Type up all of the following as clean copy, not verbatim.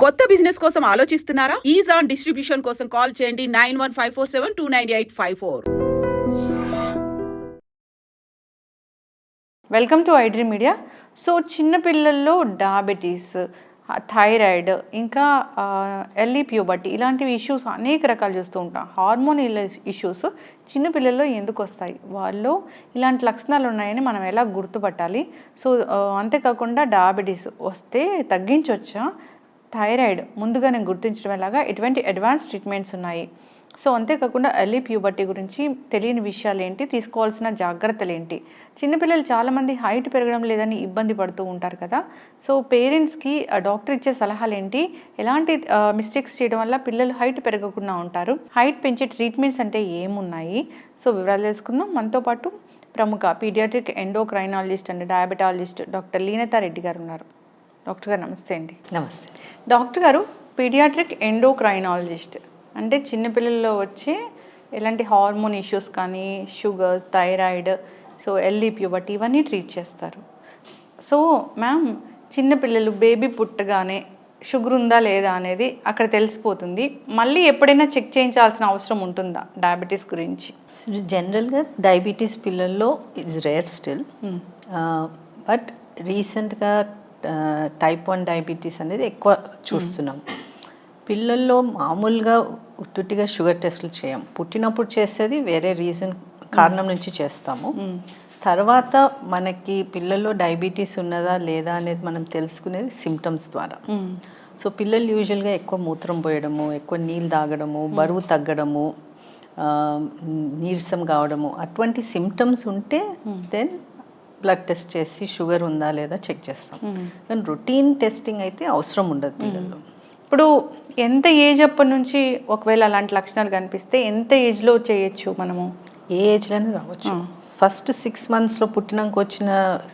కొత్త బిజినెస్ కోసం ఆలోచిస్తున్నారా? ఈజ్ ఆన్ డిస్ట్రిబ్యూషన్ కోసం కాల్ చేయండి 9154729854. Welcome to iDream media. So చిన్నపిల్లల్లో డయాబెటీస్, థైరాయిడ్, ఇంకా ఎర్లీ ప్యూబర్టీ ఇలాంటివి ఇష్యూస్ అనేక రకాలు చూస్తూ ఉంటాం. హార్మోనల్ ఇష్యూస్ చిన్నపిల్లల్లో ఎందుకు వస్తాయి, వాళ్ళు ఇలాంటి లక్షణాలు ఉన్నాయని మనం ఎలా గుర్తుపట్టాలి? సో అంతేకాకుండా డయాబెటీస్ వస్తే తగ్గించవచ్చా? థైరాయిడ్ ముందుగానే గుర్తించడం ఎలాగా? ఎటువంటి అడ్వాన్స్ ట్రీట్మెంట్స్ ఉన్నాయి? సో అంతేకాకుండా ఎర్లీ ప్యూబర్టీ గురించి తెలియని విషయాలు ఏంటి, తీసుకోవాల్సిన జాగ్రత్తలు ఏంటి? చిన్నపిల్లలు చాలామంది హైట్ పెరగడం లేదని ఇబ్బంది పడుతూ ఉంటారు కదా. సో పేరెంట్స్కి డాక్టర్ ఇచ్చే సలహాలు ఏంటి? ఎలాంటి మిస్టేక్స్ చేయడం వల్ల పిల్లలు హైట్ పెరగకుండా ఉంటారు? హైట్ పెంచే ట్రీట్మెంట్స్ అంటే ఏమున్నాయి? సో వివరాలు తెలుసుకుందాం. మనతో పాటు ప్రముఖ paediatric endocrinologist and diabetologist doctor Leenatha Reddy గారు ఉన్నారు. డాక్టర్ గారు నమస్తే అండి. నమస్తే డాక్టర్ గారు, పీడియాట్రిక్ ఎండోక్రైనాలజిస్ట్ అంటే చిన్నపిల్లల్లో వచ్చే ఎలాంటి హార్మోన్ ఇష్యూస్ కానీ, sugar, thyroid, so early puberty ఇవన్నీ ట్రీట్ చేస్తారు. సో మ్యామ్, చిన్నపిల్లలు బేబీ పుట్టగానే షుగర్ ఉందా లేదా అనేది అక్కడ తెలిసిపోతుంది. మళ్ళీ ఎప్పుడైనా చెక్ చేయించాల్సిన అవసరం ఉంటుందా డయాబెటీస్ గురించి? జనరల్గా డయాబెటీస్ పిల్లల్లో ఇస్ రేర్ స్టిల్, బట్ రీసెంట్గా టైప్ 1 డయాబెటీస్ అనేది ఎక్కువ చూస్తున్నాం. పిల్లల్లో మామూలుగా ఉట్టుటిగా షుగర్ టెస్టులు చేయం. పుట్టినప్పుడు చేసేది వేరే కారణం నుంచి చేస్తాము. తర్వాత మనకి పిల్లల్లో డయాబెటీస్ ఉన్నదా లేదా అనేది మనం తెలుసుకునేది సిమ్టమ్స్ ద్వారా. సో పిల్లలు యూజువల్గా ఎక్కువ మూత్రం పోయడము, ఎక్కువ నీళ్ళు తాగడము, బరువు తగ్గడము, నీరసం కావడము, అటువంటి సిమ్టమ్స్ ఉంటే దెన్ బ్లడ్ టెస్ట్ చేసి షుగర్ ఉందా లేదా చెక్ చేస్తాం. కానీ రొటీన్ టెస్టింగ్ అయితే అవసరం ఉండదు పిల్లల్లో. ఇప్పుడు ఎంత ఏజ్ అప్పటి నుంచి ఒకవేళ అలాంటి లక్షణాలు కనిపిస్తే ఎంత ఏజ్లో చేయొచ్చు మనము? ఏ ఏజ్లోనే రావచ్చు. ఫస్ట్ 6 monthsలో పుట్టినాక వచ్చిన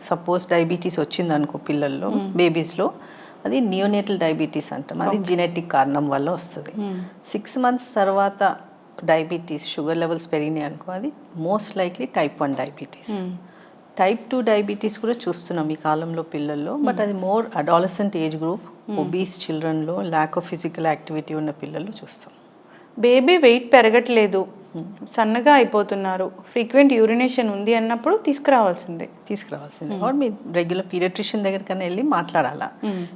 సపోజ్ డయాబెటీస్ వచ్చింది అనుకో పిల్లల్లో, బేబీస్లో, అది నియోనేటల్ డయాబెటీస్ అంటాం. అది జెనెటిక్ కారణం వల్ల వస్తుంది. 6 months తర్వాత డయాబెటీస్ షుగర్ లెవెల్స్ పెరిగినాయి అనుకో, అది most likely type 1 diabetes. Type 2 diabetes కూడా చూస్తున్నాం ఈ కాలంలో పిల్లల్లో, బట్ అది more adolescent age group, obese చిల్డ్రన్లో, ల్యాక్ ఆఫ్ ఫిజికల్ యాక్టివిటీ ఉన్న పిల్లలు చూస్తాం. బేబీ వెయిట్ పెరగట్లేదు, సన్నగా అయిపోతున్నారు, ఫ్రీక్వెంట్ యూరినేషన్ ఉంది అన్నప్పుడు తీసుకురావాల్సిందే. ఆర్ మీ రెగ్యులర్ పీడియాట్రిషియన్ దగ్గరికైనా వెళ్ళి మాట్లాడాలా.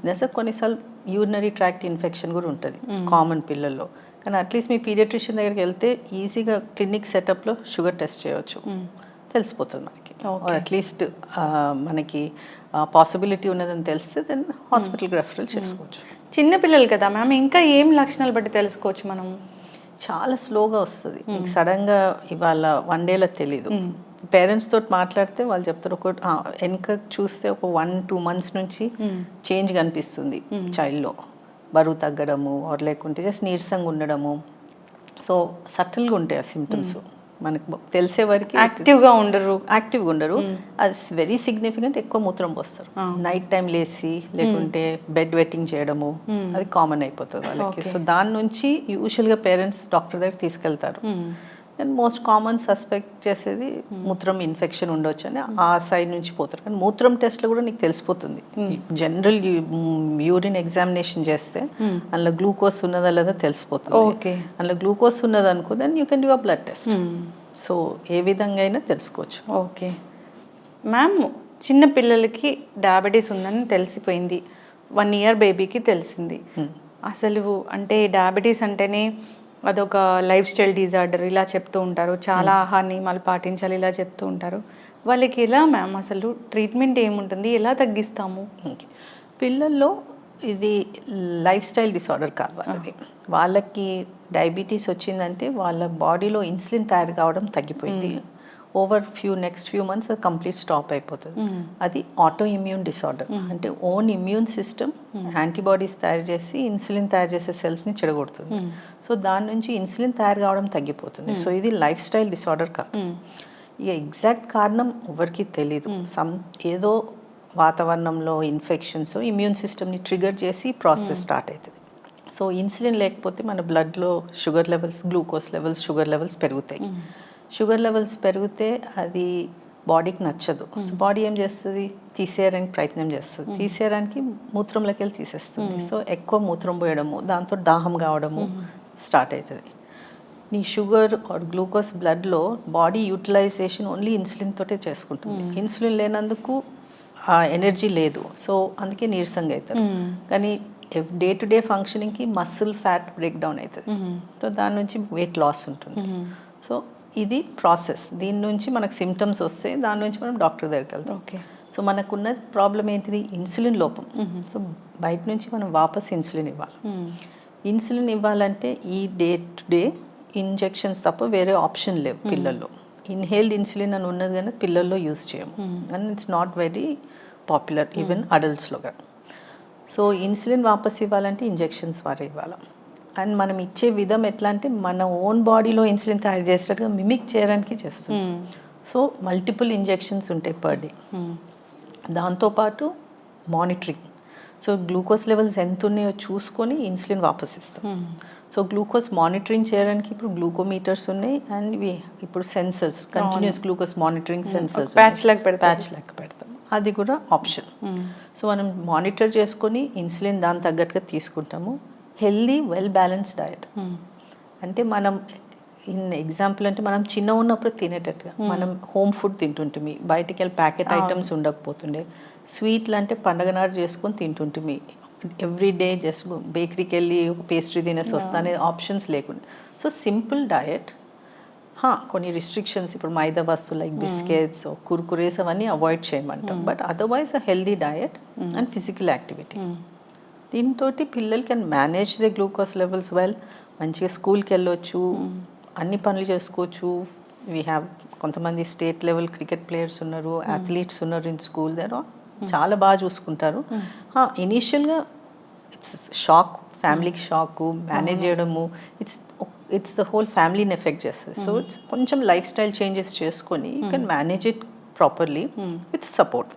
దశ కొన్నిసార్లు యూరినరీ ట్రాక్ట్ ఇన్ఫెక్షన్ కూడా ఉంటుంది కామన్ పిల్లల్లో. కానీ అట్లీస్ట్ మీ పీడియాట్రిషియన్ దగ్గరికి వెళ్తే ఈజీగా క్లినిక్ సెటప్లో షుగర్ టెస్ట్ చేయవచ్చు, తెలిసిపోతుంది మనకి. అట్లీస్ట్ మనకి పాసిబిలిటీ ఉన్నదని తెలిస్తే దెన్ హాస్పిటల్కి రెఫరల్ చేసుకోవచ్చు. చిన్నపిల్లలు కదా మ్యామ్, ఇంకా ఏం లక్షణాలు బట్టి తెలుసుకోవచ్చు మనం? చాలా స్లోగా వస్తుంది, సడన్గా ఇవాళ 1 dayలో తెలీదు. పేరెంట్స్ తోటి మాట్లాడితే వాళ్ళు చెప్తారు, ఒక వెనక చూస్తే ఒక 1-2 months నుంచి చేంజ్ కనిపిస్తుంది చైల్డ్లో. బరువు తగ్గడము, లేకుంటే జస్ట్ నీరసంగా ఉండడము. సో సటిల్గా ఉంటాయి ఆ సిమ్టమ్స్. మనకు తెలిసే వరకు యాక్టివ్గా ఉండరు. అది వెరీ సిగ్నిఫికెంట్. ఎక్కువ మూత్రం పోస్తారు, నైట్ టైం లేచి, లేకుంటే బెడ్ వెట్టింగ్ చేయడము, అది కామన్ అయిపోతుంది వాళ్ళకి. సో దాని నుంచి యూజువల్గా పేరెంట్స్ డాక్టర్ దగ్గర తీసుకెళ్తారు. అండ్ మోస్ట్ కామన్ సస్పెక్ట్ చేసేది మూత్రం ఇన్ఫెక్షన్ ఉండొచ్చు అని ఆ సైడ్ నుంచి పోతారు. కానీ మూత్రం టెస్ట్లో కూడా నీకు తెలిసిపోతుంది. జనరల్ యూరిన్ ఎగ్జామినేషన్ చేస్తే అందులో గ్లూకోజ్ ఉన్నదా లేదా తెలిసిపోతుంది. అందులో గ్లూకోజ్ ఉన్నది అనుకో, then you can do a blood test. So ఏ విధంగా అయినా తెలుసుకోవచ్చు. ఓకే మ్యామ్, చిన్న పిల్లలకి డయాబెటీస్ ఉందని తెలిసిపోయింది, 1 year బేబీకి తెలిసింది. అసలు అంటే డయాబెటీస్ అంటేనే అదొక లైఫ్ స్టైల్ డిజార్డర్ ఇలా చెప్తూ ఉంటారు, చాలా ఆహార నియమాలు పాటించాలి ఇలా చెప్తూ ఉంటారు. వాళ్ళకి ఎలా మ్యామ్ అసలు ట్రీట్మెంట్ ఏముంటుంది, ఎలా తగ్గిస్తాము? పిల్లల్లో ఇది లైఫ్ స్టైల్ డిసార్డర్ కాదు వాళ్ళది. వాళ్ళకి డయాబెటీస్ వచ్చిందంటే వాళ్ళ బాడీలో ఇన్సులిన్ తయారు కావడం తగ్గిపోయింది. ఓవర్ నెక్స్ట్ ఫ్యూ మంత్స్ అది కంప్లీట్ స్టాప్ అయిపోతుంది. అది ఆటో ఇమ్యూన్ డిసార్డర్. అంటే ఓన్ ఇమ్యూన్ సిస్టమ్ యాంటీబాడీస్ తయారు చేసి ఇన్సులిన్ తయారు చేసే సెల్స్ని చెడగొడుతుంది. సో దాని నుంచి ఇన్సులిన్ తయారు కావడం తగ్గిపోతుంది. సో ఇది లైఫ్ స్టైల్ డిసార్డర్ కాదు. ఇక ఎగ్జాక్ట్ కారణం ఎవరికి తెలీదు. ఏదో వాతావరణంలో ఇన్ఫెక్షన్స్ ఇమ్యూన్ సిస్టమ్ని ట్రిగర్ చేసి ప్రాసెస్ స్టార్ట్ అవుతుంది. సో ఇన్సులిన్ లేకపోతే మన బ్లడ్లో sugar levels, glucose levels, sugar levels పెరుగుతాయి. షుగర్ లెవెల్స్ పెరిగితే అది బాడీకి నచ్చదు. సో బాడీ ఏం చేస్తుంది, తీసేయడానికి ప్రయత్నం చేస్తుంది. తీసేయడానికి మూత్రంలోకి వెళ్ళి తీసేస్తుంది. సో ఎక్కువ మూత్రం పోయడము, దాంతో దాహం కావడము స్టార్ట్ అవుతుంది. నీ షుగర్ ఆర్ గ్లూకోజ్ బ్లడ్లో బాడీ యూటిలైజేషన్ ఓన్లీ ఇన్సులిన్ తోటే చేసుకుంటుంది. ఇన్సులిన్ లేనందుకు ఆ ఎనర్జీ లేదు. సో అందుకే నీరసంగా అవుతారు. కానీ డే టు డే ఫంక్షనింగ్కి మసిల్ ఫ్యాట్ బ్రేక్ డౌన్ అవుతుంది. సో దాని నుంచి వెయిట్ లాస్ ఉంటుంది. సో ఇది ప్రాసెస్. దీని నుంచి మనకు సిమ్టమ్స్ వస్తే దాని నుంచి మనం డాక్టర్ దగ్గరికి వెళ్తాం. సో మనకున్న ప్రాబ్లం ఏంటిది, ఇన్సులిన్ లోపం. సో బయట నుంచి మనం వాపస్ ఇన్సులిన్ ఇవ్వాలి. ఇన్సులిన్ ఇవ్వాలంటే ఈ డే టు డే ఇంజెక్షన్స్ తప్ప వేరే ఆప్షన్ లేవు పిల్లల్లో. ఇన్హేల్డ్ ఇన్సులిన్ అని ఉన్నది కానీ పిల్లల్లో యూజ్ చేయము. And it's not very popular even అడల్ట్స్లో కూడా. సో ఇన్సులిన్ వాపస్ ఇవ్వాలంటే ఇంజెక్షన్స్ ద్వారా ఇవ్వాలి. అండ్ మనం ఇచ్చే విధం ఎట్లా అంటే మన ఓన్ బాడీలో ఇన్సులిన్ తయారు చేసేటట్టుగా మిమిక్ చేయడానికి చేస్తుంది. సో మల్టిపుల్ ఇంజెక్షన్స్ ఉంటాయి పర్ డే. దాంతోపాటు మానిటరింగ్. సో గ్లూకోజ్ లెవెల్స్ ఎంత ఉన్నాయో చూసుకొని ఇన్సులిన్ వాపస్ ఇస్తాం. సో గ్లూకోజ్ మానిటరింగ్ చేయడానికి ఇప్పుడు గ్లూకోమీటర్స్ ఉన్నాయి. అండ్ ఇప్పుడు sensors, continuous glucose monitoring sensors patch లెక్క పెడతాం. అది కూడా ఆప్షన్. సో మనం మానిటర్ చేసుకొని ఇన్సులిన్ దాని తగ్గట్టుగా తీసుకుంటాము. హెల్దీ వెల్ బ్యాలెన్స్డ్ డయట్ అంటే మనం ఎగ్జాంపుల్ అంటే మనం చిన్న ఉన్నప్పుడు తినేటట్టుగా మనం హోమ్ ఫుడ్ తింటుంటిమి. బయటికి వెళ్ళి ప్యాకెట్ ఐటమ్స్ ఉండకపోతుండే. స్వీట్లు అంటే పండగ నాడు చేసుకొని తింటుంటిమి. ఎవ్రీ డే జస్ట్ బేకరీకి వెళ్ళి పేస్ట్రీ తినేసి వస్తానే ఆప్షన్స్ లేకుండా. సో సింపుల్ డయట్, కొన్ని రిస్ట్రిక్షన్స్, ఇప్పుడు మైదా వస్తువులు లైక్ బిస్కెట్స్, కుర్కురేస్ అవన్నీ అవాయిడ్ చేయమంటాం. But otherwise healthy diet and physical activity. దీంతో పిల్లలు can manage the glucose levels well. మంచిగా స్కూల్కి వెళ్ళొచ్చు, అన్ని పనులు చేసుకోవచ్చు. వీ హ్యావ్ కొంతమంది స్టేట్ లెవెల్ క్రికెట్ ప్లేయర్స్ ఉన్నారు, అథ్లీట్స్ ఉన్నారు ఇన్ స్కూల్. దగ్గర చాలా బాగా చూసుకుంటారు. ఇనీషియల్గా ఇట్స్ షాక్, ఫ్యామిలీకి షాక్ మేనేజ్ చేయడము, ఇట్స్ ద హోల్ ఫ్యామిలీని ఎఫెక్ట్ చేస్తుంది. సో ఇట్స్ కొంచెం లైఫ్ స్టైల్ చేంజెస్ చేసుకొని you can manage it properly with support.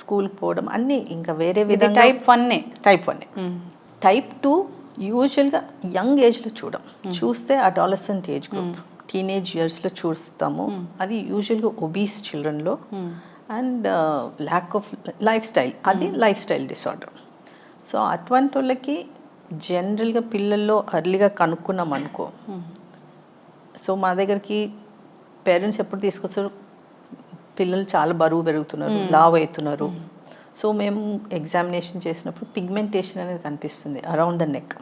స్కూల్కి పోవడం అన్నీ ఇంకా వేరే విధంగా. టైప్ 1. టైప్ 2 యూజువల్గా యంగ్ ఏజ్లో చూస్తే అడాలసెంట్ ఏజ్ గ్రూప్, టీనేజ్ ఇయర్స్లో చూస్తాము. అది యూజువల్గా ఒబీస్ చిల్డ్రన్లో and lack of lifestyle, అది లైఫ్ స్టైల్ డిసార్డర్. సో అటువంటి వాళ్ళకి జనరల్గా పిల్లల్లో అర్లీగా కనుక్కున్నాం అనుకో. సో మా దగ్గరికి పేరెంట్స్ ఎప్పుడు తీసుకొస్తారు, పిల్లలు చాలా బరువు పెరుగుతున్నారు, లావ్ అవుతున్నారు. సో మేము ఎగ్జామినేషన్ చేసినప్పుడు పిగ్మెంటేషన్ అనేది కనిపిస్తుంది అరౌండ్ ద నెక్.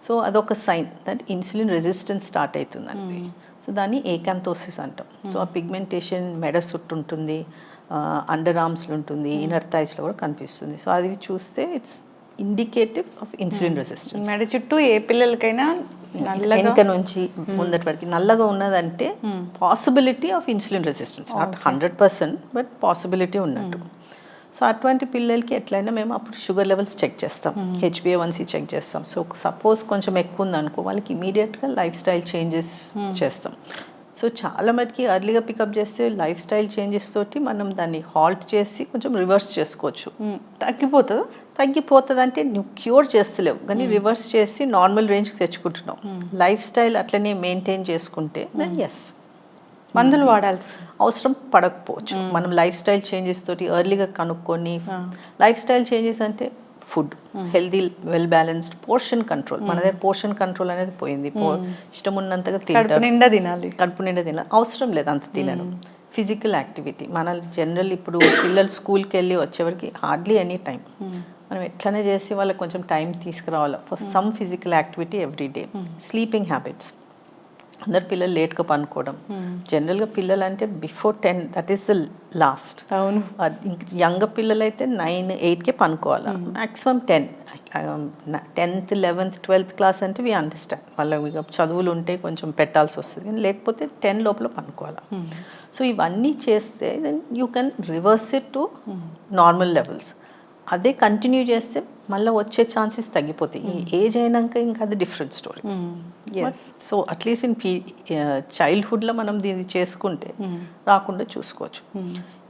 సో అదొక sign that insulin resistance start అవుతుందండి. సో దాన్ని ఏకాంతోసిస్ అంటాం. సో ఆ పిగ్మెంటేషన్ మెడ చుట్టూ ఉంటుంది, అండర్ ఆర్మ్స్లో ఉంటుంది, ఇన్నర్ థైస్లో కూడా కనిపిస్తుంది. సో అది చూస్తే it's indicative of insulin resistance. మెడ చుట్టూ ఏ పిల్లలకైనా వెనుక నుంచి ముందటి వరకు నల్లగా ఉన్నదంటే possibility of insulin resistance, not 100%, but possibility ఉన్నట్టు. సో అటువంటి పిల్లలకి ఎట్లయినా మేము అప్పుడు షుగర్ లెవెల్స్ చెక్ చేస్తాం, HbA1c చెక్ చేస్తాం. సో సపోజ్ కొంచెం ఎక్కువ ఉందనుకో వాళ్ళకి ఇమీడియట్గా లైఫ్ స్టైల్ చేంజెస్ చేస్తాం. సో చాలా మటుకి అర్లీగా పికప్ చేస్తే లైఫ్ స్టైల్ చేంజెస్ తోటి మనం దాన్ని హాల్ట్ చేసి కొంచెం రివర్స్ చేసుకోవచ్చు. తగ్గిపోతుంది అంటే నువ్వు క్యూర్ చేస్తలేవు కానీ రివర్స్ చేసి నార్మల్ రేంజ్కి తెచ్చుకుంటున్నావు. లైఫ్ స్టైల్ అట్లనే మెయింటైన్ చేసుకుంటే దెన్ ఎస్, మందులు వాడాల్సి అవసరం పడకపోవచ్చు. మనం లైఫ్ స్టైల్ చేంజెస్ తోటి ఎర్లీగా కనుక్కొని, లైఫ్ స్టైల్ చేంజెస్ అంటే food healthy well balanced, portion control. మన దగ్గర పోర్షన్ కంట్రోల్ అనేది పోయింది. ఇష్టం ఉన్నంతగా తింటారు, కడుపు నిండా తినాలి, అవసరం లేదు అంత తినడం. ఫిజికల్ యాక్టివిటీ మన జనరల్ ఇప్పుడు పిల్లలు స్కూల్కి వెళ్ళి వచ్చేవరకు హార్డ్లీ ఎనీ టైం మనం ఎట్లనే చేసి వాళ్ళకి కొంచెం టైం తీసుకురావాలి for some physical activity every day. Sleeping habits, అందరు పిల్లలు లేట్గా పనుకోవడం. జనరల్గా పిల్లలు అంటే before 10 that is the last. అవును, యంగ్ పిల్లలు అయితే 9, 8కే పనుకోవాలి, maximum 10. 10th, 11th, 12th class అంటే వీ అండర్స్టాండ్, వాళ్ళకి చదువులు ఉంటే కొంచెం పెట్టాల్సి వస్తుంది, కానీ లేకపోతే 10 లోపల పనుకోవాలి. సో ఇవన్నీ చేస్తే then you can reverse it to normal levels. అదే కంటిన్యూ చేస్తే మళ్ళీ వచ్చే ఛాన్సెస్ తగ్గిపోతాయి. ఈ ఏజ్ అయినాక ఇంకా అది different story. So at least in చైల్డ్హుడ్లో మనం దీన్ని చేసుకుంటే రాకుండా చూసుకోవచ్చు.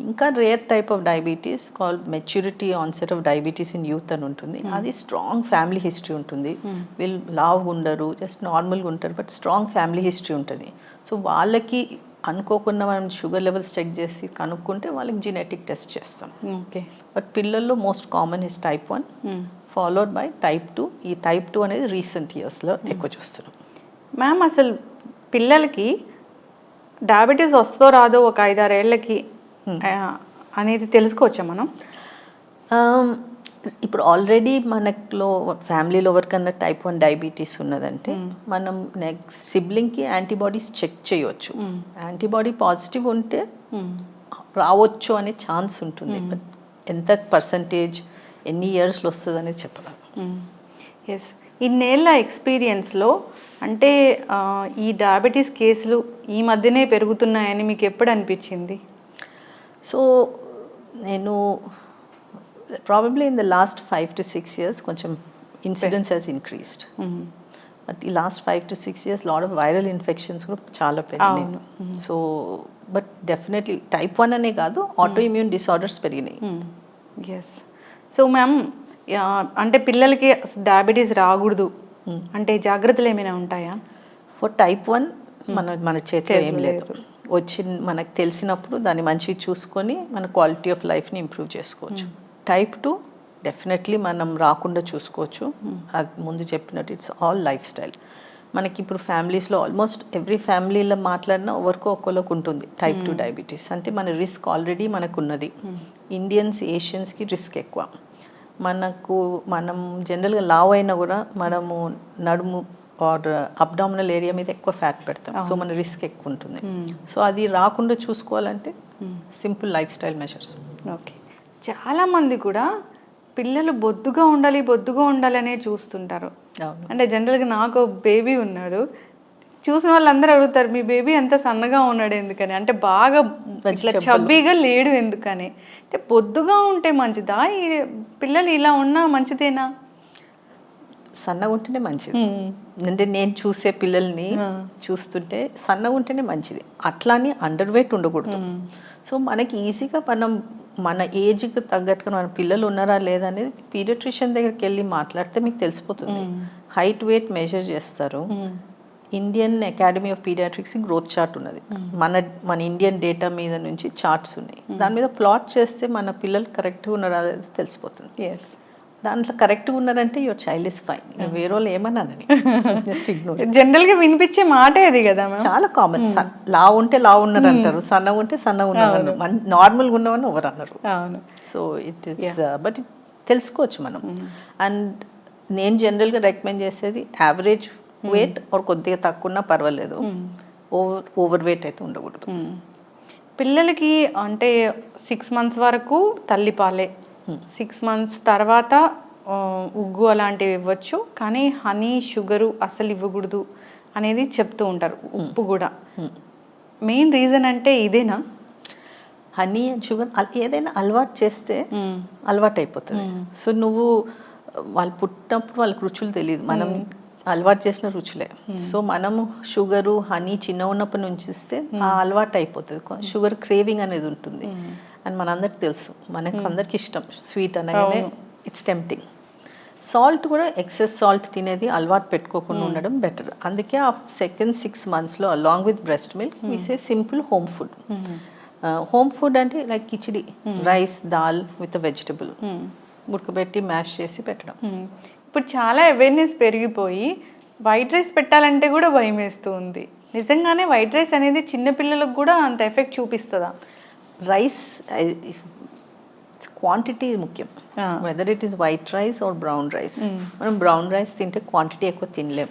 ఇంకా rare type of diabetes called maturity onset of diabetes in youth అని ఉంటుంది. అది స్ట్రాంగ్ ఫ్యామిలీ హిస్టరీ ఉంటుంది. వీళ్ళు లావుగా ఉండరు, జస్ట్ నార్మల్గా ఉంటారు, బట్ స్ట్రాంగ్ ఫ్యామిలీ హిస్టరీ ఉంటుంది. సో వాళ్ళకి అనుకోకుండా మనం షుగర్ లెవెల్స్ చెక్ చేసి కనుక్కుంటే వాళ్ళకి జీనెటిక్ టెస్ట్ చేస్తాం. ఓకే. బట్ పిల్లల్లో most common is type 1 followed by type 2. ఈ టైప్ 2 అనేది రీసెంట్ ఇయర్స్లో ఎక్కువ చూస్తున్నాం. మ్యామ్ అసలు పిల్లలకి డయాబెటీస్ వస్తుందో రాదో ఒక 5-6 ఏళ్ళకి అనేది తెలుసుకోవచ్చా మనం? ఇప్పుడు ఆల్రెడీ మనలో ఫ్యామిలీలో ఎవరికన్నా టైప్ 1 డయాబెటీస్ ఉన్నదంటే మనం నెక్స్ట్ సిబ్లింగ్కి యాంటీబాడీస్ చెక్ చేయవచ్చు. యాంటీబాడీ పాజిటివ్ ఉంటే రావచ్చు అనే ఛాన్స్ ఉంటుంది. బట్ ఎంత పర్సంటేజ్ ఎన్ని ఇయర్స్లో వస్తుంది అనేది చెప్పగలను. ఎస్, ఇన్నేళ్ళ ఎక్స్పీరియన్స్లో అంటే ఈ డయాబెటీస్ కేసులు ఈ మధ్యనే పెరుగుతున్నాయని మీకు ఎప్పుడు అనిపించింది? సో నేను probably in the last 5 to 6 years కొంచెం ఇన్సిడెన్స్ హెస్ ఇంక్రీస్డ్. బట్ ఈ last 5 to 6 years lot of viral infections కూడా చాలా పెరిగినాయి. సో బట్ డెఫినెట్లీ టైప్ 1 అనే కాదు, ఆటో ఇమ్యూన్ డిసార్డర్స్ పెరిగినాయి. ఎస్. సో మ్యామ్ అంటే పిల్లలకి డయాబెటీస్ రాకూడదు అంటే జాగ్రత్తలు ఏమైనా ఉంటాయా? ఫర్ టైప్ 1 మన చేతిలో ఏం లేదు. వచ్చి మనకు తెలిసినప్పుడు దాన్ని మంచిగా చూసుకొని మన క్వాలిటీ ఆఫ్ లైఫ్ని ఇంప్రూవ్ చేసుకోవచ్చు. టైప్ 2 డెఫినెట్లీ మనం రాకుండా చూసుకోవచ్చు. అది ముందు చెప్పినట్టు ఇట్స్ ఆల్ లైఫ్ స్టైల్. మనకి ఇప్పుడు ఫ్యామిలీస్లో ఆల్మోస్ట్ ఎవ్రీ ఫ్యామిలీలో మాట్లాడినా ఒక్కొక్కరికి ఉంటుంది టైప్ 2 డయాబెటీస్. అంటే మన రిస్క్ ఆల్రెడీ మనకు ఉన్నది. ఇండియన్స్ ఏషియన్స్కి రిస్క్ ఎక్కువ. మనం జనరల్గా లావ్ అయినా కూడా మనము నడుము ఆర్ అబ్డామినల్ ఏరియా మీద ఎక్కువ ఫ్యాట్ పెడతాం. సో మన రిస్క్ ఎక్కువ ఉంటుంది. సో అది రాకుండా చూసుకోవాలంటే simple life style measures. Okay. చాలామంది కూడా పిల్లలు బొద్దుగా ఉండాలి అనే చూస్తుంటారు. అంటే జనరల్గా నాకు బేబీ ఉన్నాడు, చూసిన వాళ్ళందరూ అడుగుతారు మీ బేబీ అంత సన్నగా ఉన్నాడు ఎందుకని, అంటే బాగా ఇట్లా చబ్బీగా లేడు ఎందుకని. అంటే బొద్దుగా ఉంటే మంచిదా, ఈ పిల్లలు ఇలా ఉన్నా మంచిదేనా? సన్నగా ఉంటేనే మంచిది. అంటే నేను చూసే పిల్లల్ని చూస్తుంటే సన్నగా ఉంటేనే మంచిది. అట్లానే అండర్ వెయిట్ ఉండకూడదు. సో మనకి ఈజీగా మన ఏజ్కి తగ్గట్టుగా మన పిల్లలు ఉన్నారా లేదా అనేది పీడియాట్రిషియన్ దగ్గరికి వెళ్ళి మాట్లాడితే మీకు తెలిసిపోతుంది. హైట్ వెయిట్ మెజర్ చేస్తారు. Indian academy of pediatrics growth chart ఉన్నది. మన ఇండియన్ డేటా మీద నుంచి చార్ట్స్ ఉన్నాయి. దాని మీద ప్లాట్ చేస్తే మన పిల్లలు కరెక్ట్గా ఉన్నారా అనేది తెలిసిపోతుంది. దాంట్లో కరెక్ట్గా ఉన్నారంటే యువర్ చైల్డ్ ఇస్ ఫైన్. వేరే వాళ్ళు ఏమన్నానని జస్ట్ ఇగ్నోర్. జనరల్గా వినిపించే మాటే అది కదా, చాలా కామన్. లావు ఉంటే లావు ఉన్నారు అంటారు, సన్నగా ఉంటే సన్నగా ఉన్నారు, నార్మల్గా ఉన్నవని ఎవరు అన్నారు. సో ఇట్ ఈస్ బట్ తెలుసుకోవచ్చు మనం. అండ్ నేను జనరల్గా రికమెండ్ చేసేది యావరేజ్ వెయిట్ ఆర్ కొద్దిగా తక్కువ ఉన్నా పర్వాలేదు, ఓవర్ వెయిట్ అయితే ఉండకూడదు. పిల్లలకి అంటే 6 months వరకు తల్లిపాలే, 6 months తర్వాత ఉగ్గు అలాంటివి ఇవ్వచ్చు, కానీ హనీ షుగరు అసలు ఇవ్వకూడదు అనేది చెప్తూ ఉంటారు. ఉప్పు కూడా మెయిన్ రీజన్ అంటే ఇదేనా? హనీ అండ్ షుగర్ ఏదైనా అలవాటు చేస్తే అలవాటు అయిపోతుంది. సో నువ్వు వాళ్ళు పుట్టినప్పుడు వాళ్ళకి రుచులు తెలియదు, మనం అలవాటు చేసిన రుచులే. సో మనము షుగరు హనీ చిన్న ఉన్నప్పటి నుంచి ఇస్తే ఆ అలవాటు అయిపోతుంది. షుగర్ క్రేవింగ్ అనేది ఉంటుంది అని మనందరికి తెలుసు, మనకు అందరికి ఇష్టం స్వీట్ అనగానే ఇట్స్ టెంప్టింగ్. సాల్ట్ కూడా ఎక్సెస్ సాల్ట్ తినేది అలవాటు పెట్టుకోకుండా ఉండడం బెటర్. అందుకే ఆ సెకండ్ 6 monthsలో along with breast milk we say simple home food. Home food అంటే like khichdi, rice, dal with vegetable ఉడకబెట్టి మ్యాష్ చేసి పెట్టడం. ఇప్పుడు చాలా అవేర్నెస్ పెరిగిపోయి వైట్ రైస్ పెట్టాలంటే కూడా భయం వేస్తూ ఉంది. నిజంగానే వైట్ రైస్ అనేది చిన్నపిల్లలకు కూడా అంత ఎఫెక్ట్ చూపిస్తుందా? రైస్ క్వాంటిటీ ముఖ్యం, weather it is white rice or brown rice. మనం బ్రౌన్ రైస్ తింటే క్వాంటిటీ ఎక్కువ తినలేం,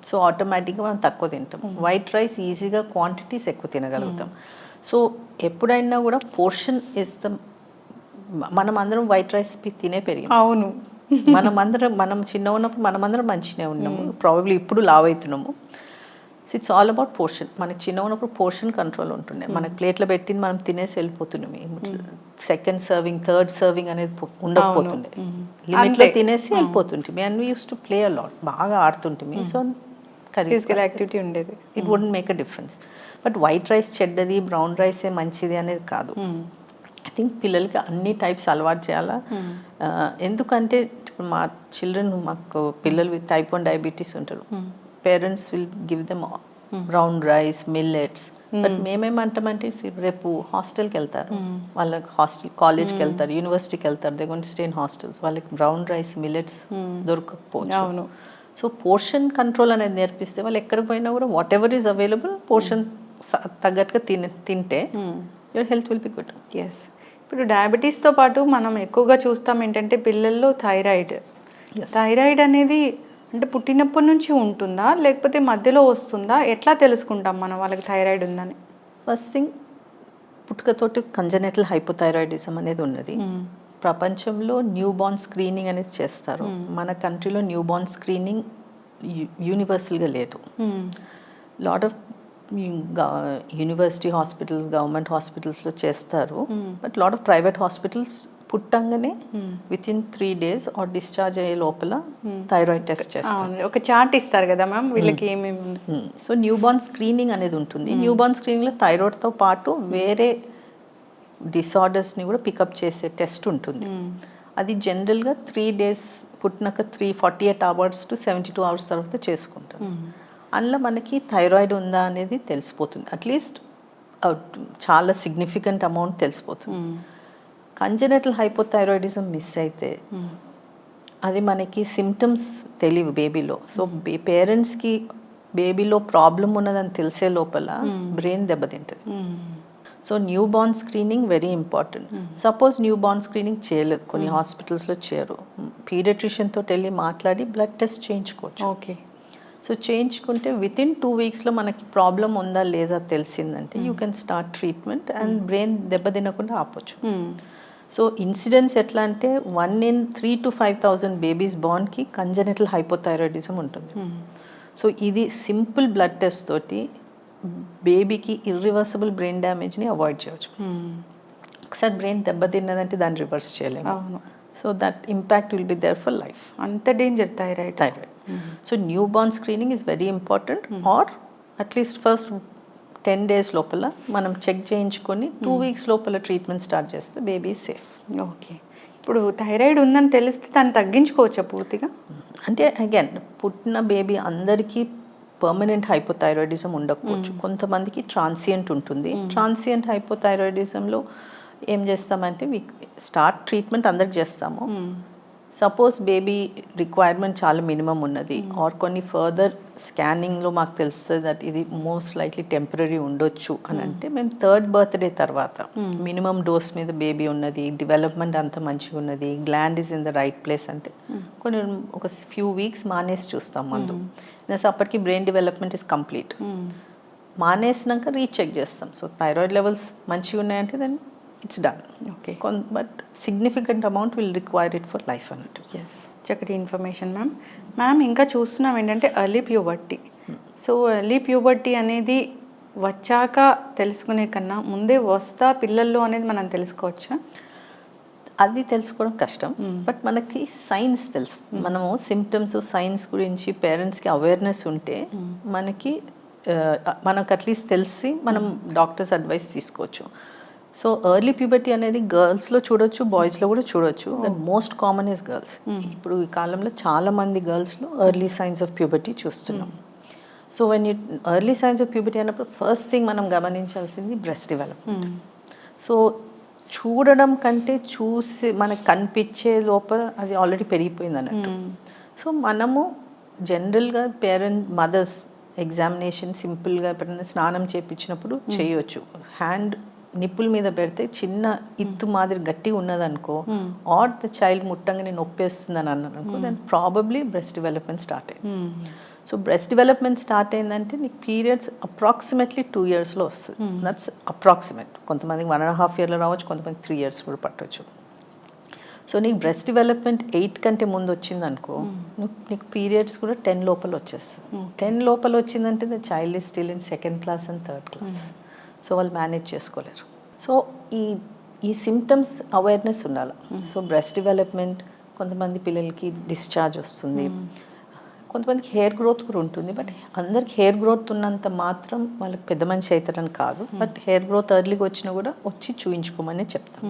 సో ఆటోమేటిక్గా మనం తక్కువ తింటాం. వైట్ రైస్ ఈజీగా క్వాంటిటీస్ ఎక్కువ తినగలుగుతాం. సో ఎప్పుడైనా కూడా పోర్షన్ ఇస్ ద, మనం అందరం వైట్ రైస్ తినే పెరిగాం. అవును, మనం చిన్న ఉన్నప్పుడు మనమందరం మంచిగా ఉన్నాము, ప్రాబబ్లీ ఇప్పుడు లావ్ అవుతున్నాము. It's all about portion. మనకి చిన్న ఉన్నప్పుడు పోర్షన్ కంట్రోల్ ఉంటుండే, మనకి ప్లేట్లో పెట్టింది మనం తినేసి వెళ్ళిపోతున్నాము. సెకండ్ సర్వింగ్, థర్డ్ సర్వింగ్ అనేది ఉండకపోతుండే, లిమిట్లో తినేసి వెళ్ళిపోతుంటే. And we use to play a lot, బాగా ఆడుతుంటే. సో ఫిజికల్ యాక్టివిటీ ఉండేది, it wouldn't make a difference. But white rice చెడ్డది, బ్రౌన్ రైసే మంచిది అనేది కాదు. ఐ థింక్ పిల్లలకి అన్ని టైప్స్ అలవాటు చేయాలా. ఎందుకంటే ఇప్పుడు మా చిల్డ్రన్, మాకు పిల్లలు విత్ టైప్ 1 డయాబెటీస్ ఉంటారు, parents will give them brown rice, millets, but మేమేమంటామంటే రేపు హాస్టల్కి వెళ్తారు, వాళ్ళకి కాలేజ్కి వెళ్తారు, యూనివర్సిటీకి వెళ్తారు, they going to stay in hostels, వాళ్ళకి బ్రౌన్ రైస్ మిల్లెట్స్ దొరకకపోవచ్చు. అవును. సో పోర్షన్ కంట్రోల్ అనేది నేర్పిస్తే వాళ్ళు ఎక్కడికి పోయినా కూడా whatever is available portion తగ్గట్టుగా తింటే your health will be good. Yes. ఇప్పుడు డయాబెటీస్తో పాటు మనం ఎక్కువగా చూస్తాం ఏంటంటే పిల్లల్లో థైరాయిడ్ అనేది అంటే పుట్టినప్పటి నుంచి ఉంటుందా లేకపోతే మధ్యలో వస్తుందా, ఎట్లా తెలుసుకుంటాం మనం వాళ్ళకి థైరాయిడ్ ఉందని? ఫస్ట్ థింగ్, పుట్టుకతోటి కంజనెటల్ హైపోథైరాయిడిజం అనేది ఉన్నది. ప్రపంచంలో న్యూ బార్న్ స్క్రీనింగ్ అనేది చేస్తారు. మన కంట్రీలో న్యూ బార్న్ స్క్రీనింగ్ యూనివర్సల్గా లేదు. Lot of university hospitals, government హాస్పిటల్స్లో చేస్తారు, but lot of private hospitals పుట్టంగానే within 3 days or discharge అయ్యే లోపల థైరాయిడ్ టెస్ట్ చేస్తారు. ఒక చార్ట్ ఇస్తారు కదా మ్యామ్ వీళ్ళకి ఏమేమి. సో న్యూ బార్న్ స్క్రీనింగ్ అనేది ఉంటుంది. న్యూ బార్న్ స్క్రీనింగ్లో థైరాయిడ్తో పాటు వేరే డిసార్డర్స్ని కూడా పికప్ చేసే టెస్ట్ ఉంటుంది. అది జనరల్గా 3 days పుట్టినాక 48 hours to 72 hours తర్వాత చేసుకుంటాం. అందులో మనకి థైరాయిడ్ ఉందా అనేది తెలిసిపోతుంది, అట్లీస్ట్ చాలా సిగ్నిఫికెంట్ అమౌంట్ తెలిసిపోతుంది. కంజనెటల్ హైపోథైరాయిడిజం మిస్ అయితే అది మనకి సిమ్టమ్స్ తెలియవు బేబీలో. సో పేరెంట్స్కి బేబీలో ప్రాబ్లం ఉన్నదని తెలిసే లోపల బ్రెయిన్ దెబ్బతింటుంది. So newborn screening very important. Suppose newborn screening చేయలేదు, కొన్ని హాస్పిటల్స్లో చేయరు, పీడియాట్రిషియన్తో వెళ్ళి మాట్లాడి బ్లడ్ టెస్ట్ చేయించుకోవచ్చు. ఓకే. సో చేయించుకుంటే విత్ ఇన్ 2 weeks మనకి ప్రాబ్లం ఉందా లేదా తెలిసిందంటే you can start treatment and brain దెబ్బతినకుండా ఆపొచ్చు. సో ఇన్సిడెన్స్ ఎట్లా అంటే 1 in 3 to 5,000 బేబీస్ బార్న్కి కంజనెటల్ హైపోథైరాయిడిజం ఉంటుంది. సో ఇది సింపుల్ బ్లడ్ టెస్ట్ తోటి బేబీకి ఇర్రివర్సిబుల్ బ్రెయిన్ డ్యామేజ్ని అవాయిడ్ చేయవచ్చు. ఒకసారి బ్రెయిన్ దెబ్బతిన్నదంటే దాన్ని రివర్స్ చేయలేము. So that impact will be there for life. అంత danger thyroid. So newborn screening is very important. Or అట్లీస్ట్ ఫస్ట్ 10 days లోపల మనం చెక్ చేయించుకొని 2 weeks లోపల ట్రీట్మెంట్ స్టార్ట్ చేస్తే బేబీ సేఫ్. ఓకే. ఇప్పుడు థైరాయిడ్ ఉందని తెలిస్తే దాన్ని తగ్గించుకోవచ్చా పూర్తిగా? అంటే అగైన్ పుట్టిన బేబీ అందరికీ పర్మనెంట్ హైపోథైరాయిడిజం ఉండకపోవచ్చు, కొంతమందికి ట్రాన్సియంట్ ఉంటుంది. ట్రాన్సియంట్ హైపోథైరాయిడిజంలో ఏం చేస్తామంటే స్టార్ట్ ట్రీట్మెంట్ అందరికి చేస్తాము. సపోజ్ బేబీ రిక్వైర్మెంట్ చాలా మినిమం ఉన్నది ఆర్ కొన్ని ఫర్దర్ స్కానింగ్లో మాకు తెలుస్తుంది దట్ ఇది మోస్ట్ లైక్లీ టెంపరీ ఉండొచ్చు అని అంటే మేము 3rd birthday తర్వాత మినిమం డోస్ మీద బేబీ ఉన్నది, డెవలప్మెంట్ అంత మంచిగా ఉన్నది, gland is in the right place అంటే కొన్ని ఒక ఫ్యూ వీక్స్ మానేసి చూస్తాం మందు. అప్పటికి బ్రెయిన్ డెవలప్మెంట్ ఈజ్ కంప్లీట్. మానేసినాక రీచెక్ చేస్తాం. సో థైరాయిడ్ లెవెల్స్ మంచిగా ఉన్నాయంటే then it's done. Okay. But significant amount will require it for life అన్నట్టు. ఎస్, చక్కటి ఇన్ఫర్మేషన్ మ్యామ్. ఇంకా చూస్తున్నాం ఏంటంటే early puberty. So early puberty అనేది వచ్చాక తెలుసుకునే కన్నా ముందే వస్తా పిల్లల్లో అనేది మనం తెలుసుకోవచ్చా? అది తెలుసుకోవడం కష్టం, బట్ మనకి సైన్స్ తెలుసు. మనము సిమ్టమ్స్ సైన్స్ గురించి పేరెంట్స్కి అవేర్నెస్ ఉంటే మనకు అట్లీస్ట్ తెలిసి మనం డాక్టర్స్ అడ్వైస్ తీసుకోవచ్చు. సో ఎర్లీ ప్యూబర్టీ అనేది గర్ల్స్లో చూడొచ్చు, బాయ్స్లో కూడా చూడొచ్చు. That most common is girls. ఇప్పుడు ఈ కాలంలో చాలామంది గర్ల్స్లో ఎర్లీ సైన్స్ ఆఫ్ ప్యూబర్టీ చూస్తున్నాం. So when you early science of puberty అన్నప్పుడు ఫస్ట్ థింగ్ మనం గమనించాల్సింది బ్రెస్ట్ డెవలప్మెంట్. సో చూడడం కంటే చూసి మనకు కనిపించే లోపల అది ఆల్రెడీ పెరిగిపోయింది అన్నట్టు. సో మనము జనరల్గా మదర్స్ ఎగ్జామినేషన్ సింపుల్గా ఎప్పుడైనా స్నానం చేయించినప్పుడు చేయొచ్చు. హ్యాండ్ నిప్పుల మీద పెడితే చిన్న ఇత్తు మాదిరి గట్టిగా ఉన్నదనుకో ఆర్ ద చైల్డ్ ముట్టంగా నొప్పేస్తుందని అన్నాను అనుకో, then probably breast development start అయింది. సో బ్రెస్ట్ డెవలప్మెంట్ స్టార్ట్ అయిందంటే నీకు పీరియడ్స్ అప్రాక్సిమేట్లీ 2 yearsలో వస్తుంది. That's approximate. కొంతమందికి 1.5 yearలో రావచ్చు, కొంతమంది 3 years కూడా పట్టవచ్చు. సో నీకు బ్రెస్ట్ డెవలప్మెంట్ 8 కంటే ముందు వచ్చిందనుకో నీకు పీరియడ్స్ కూడా 10 లోపల వచ్చేస్తుంది. 10 లోపల వచ్చిందంటే the child is still in 2nd class and 3rd class. So వాళ్ళు మేనేజ్ చేసుకోలేరు. సో ఈ సిమ్టమ్స్ అవేర్నెస్ ఉండాలి. సో బ్రెస్ట్ డెవలప్మెంట్, కొంతమంది పిల్లలకి డిశ్చార్జ్ వస్తుంది, కొంతమందికి హెయిర్ గ్రోత్ కూడా ఉంటుంది. బట్ అందరికి హెయిర్ గ్రోత్ ఉన్నంత మాత్రం వాళ్ళకి పెద్ద మనిషి అవుతారని కాదు. బట్ హెయిర్ గ్రోత్ ఎర్లీగా వచ్చినా కూడా వచ్చి చూయించుకోమని చెప్తాం.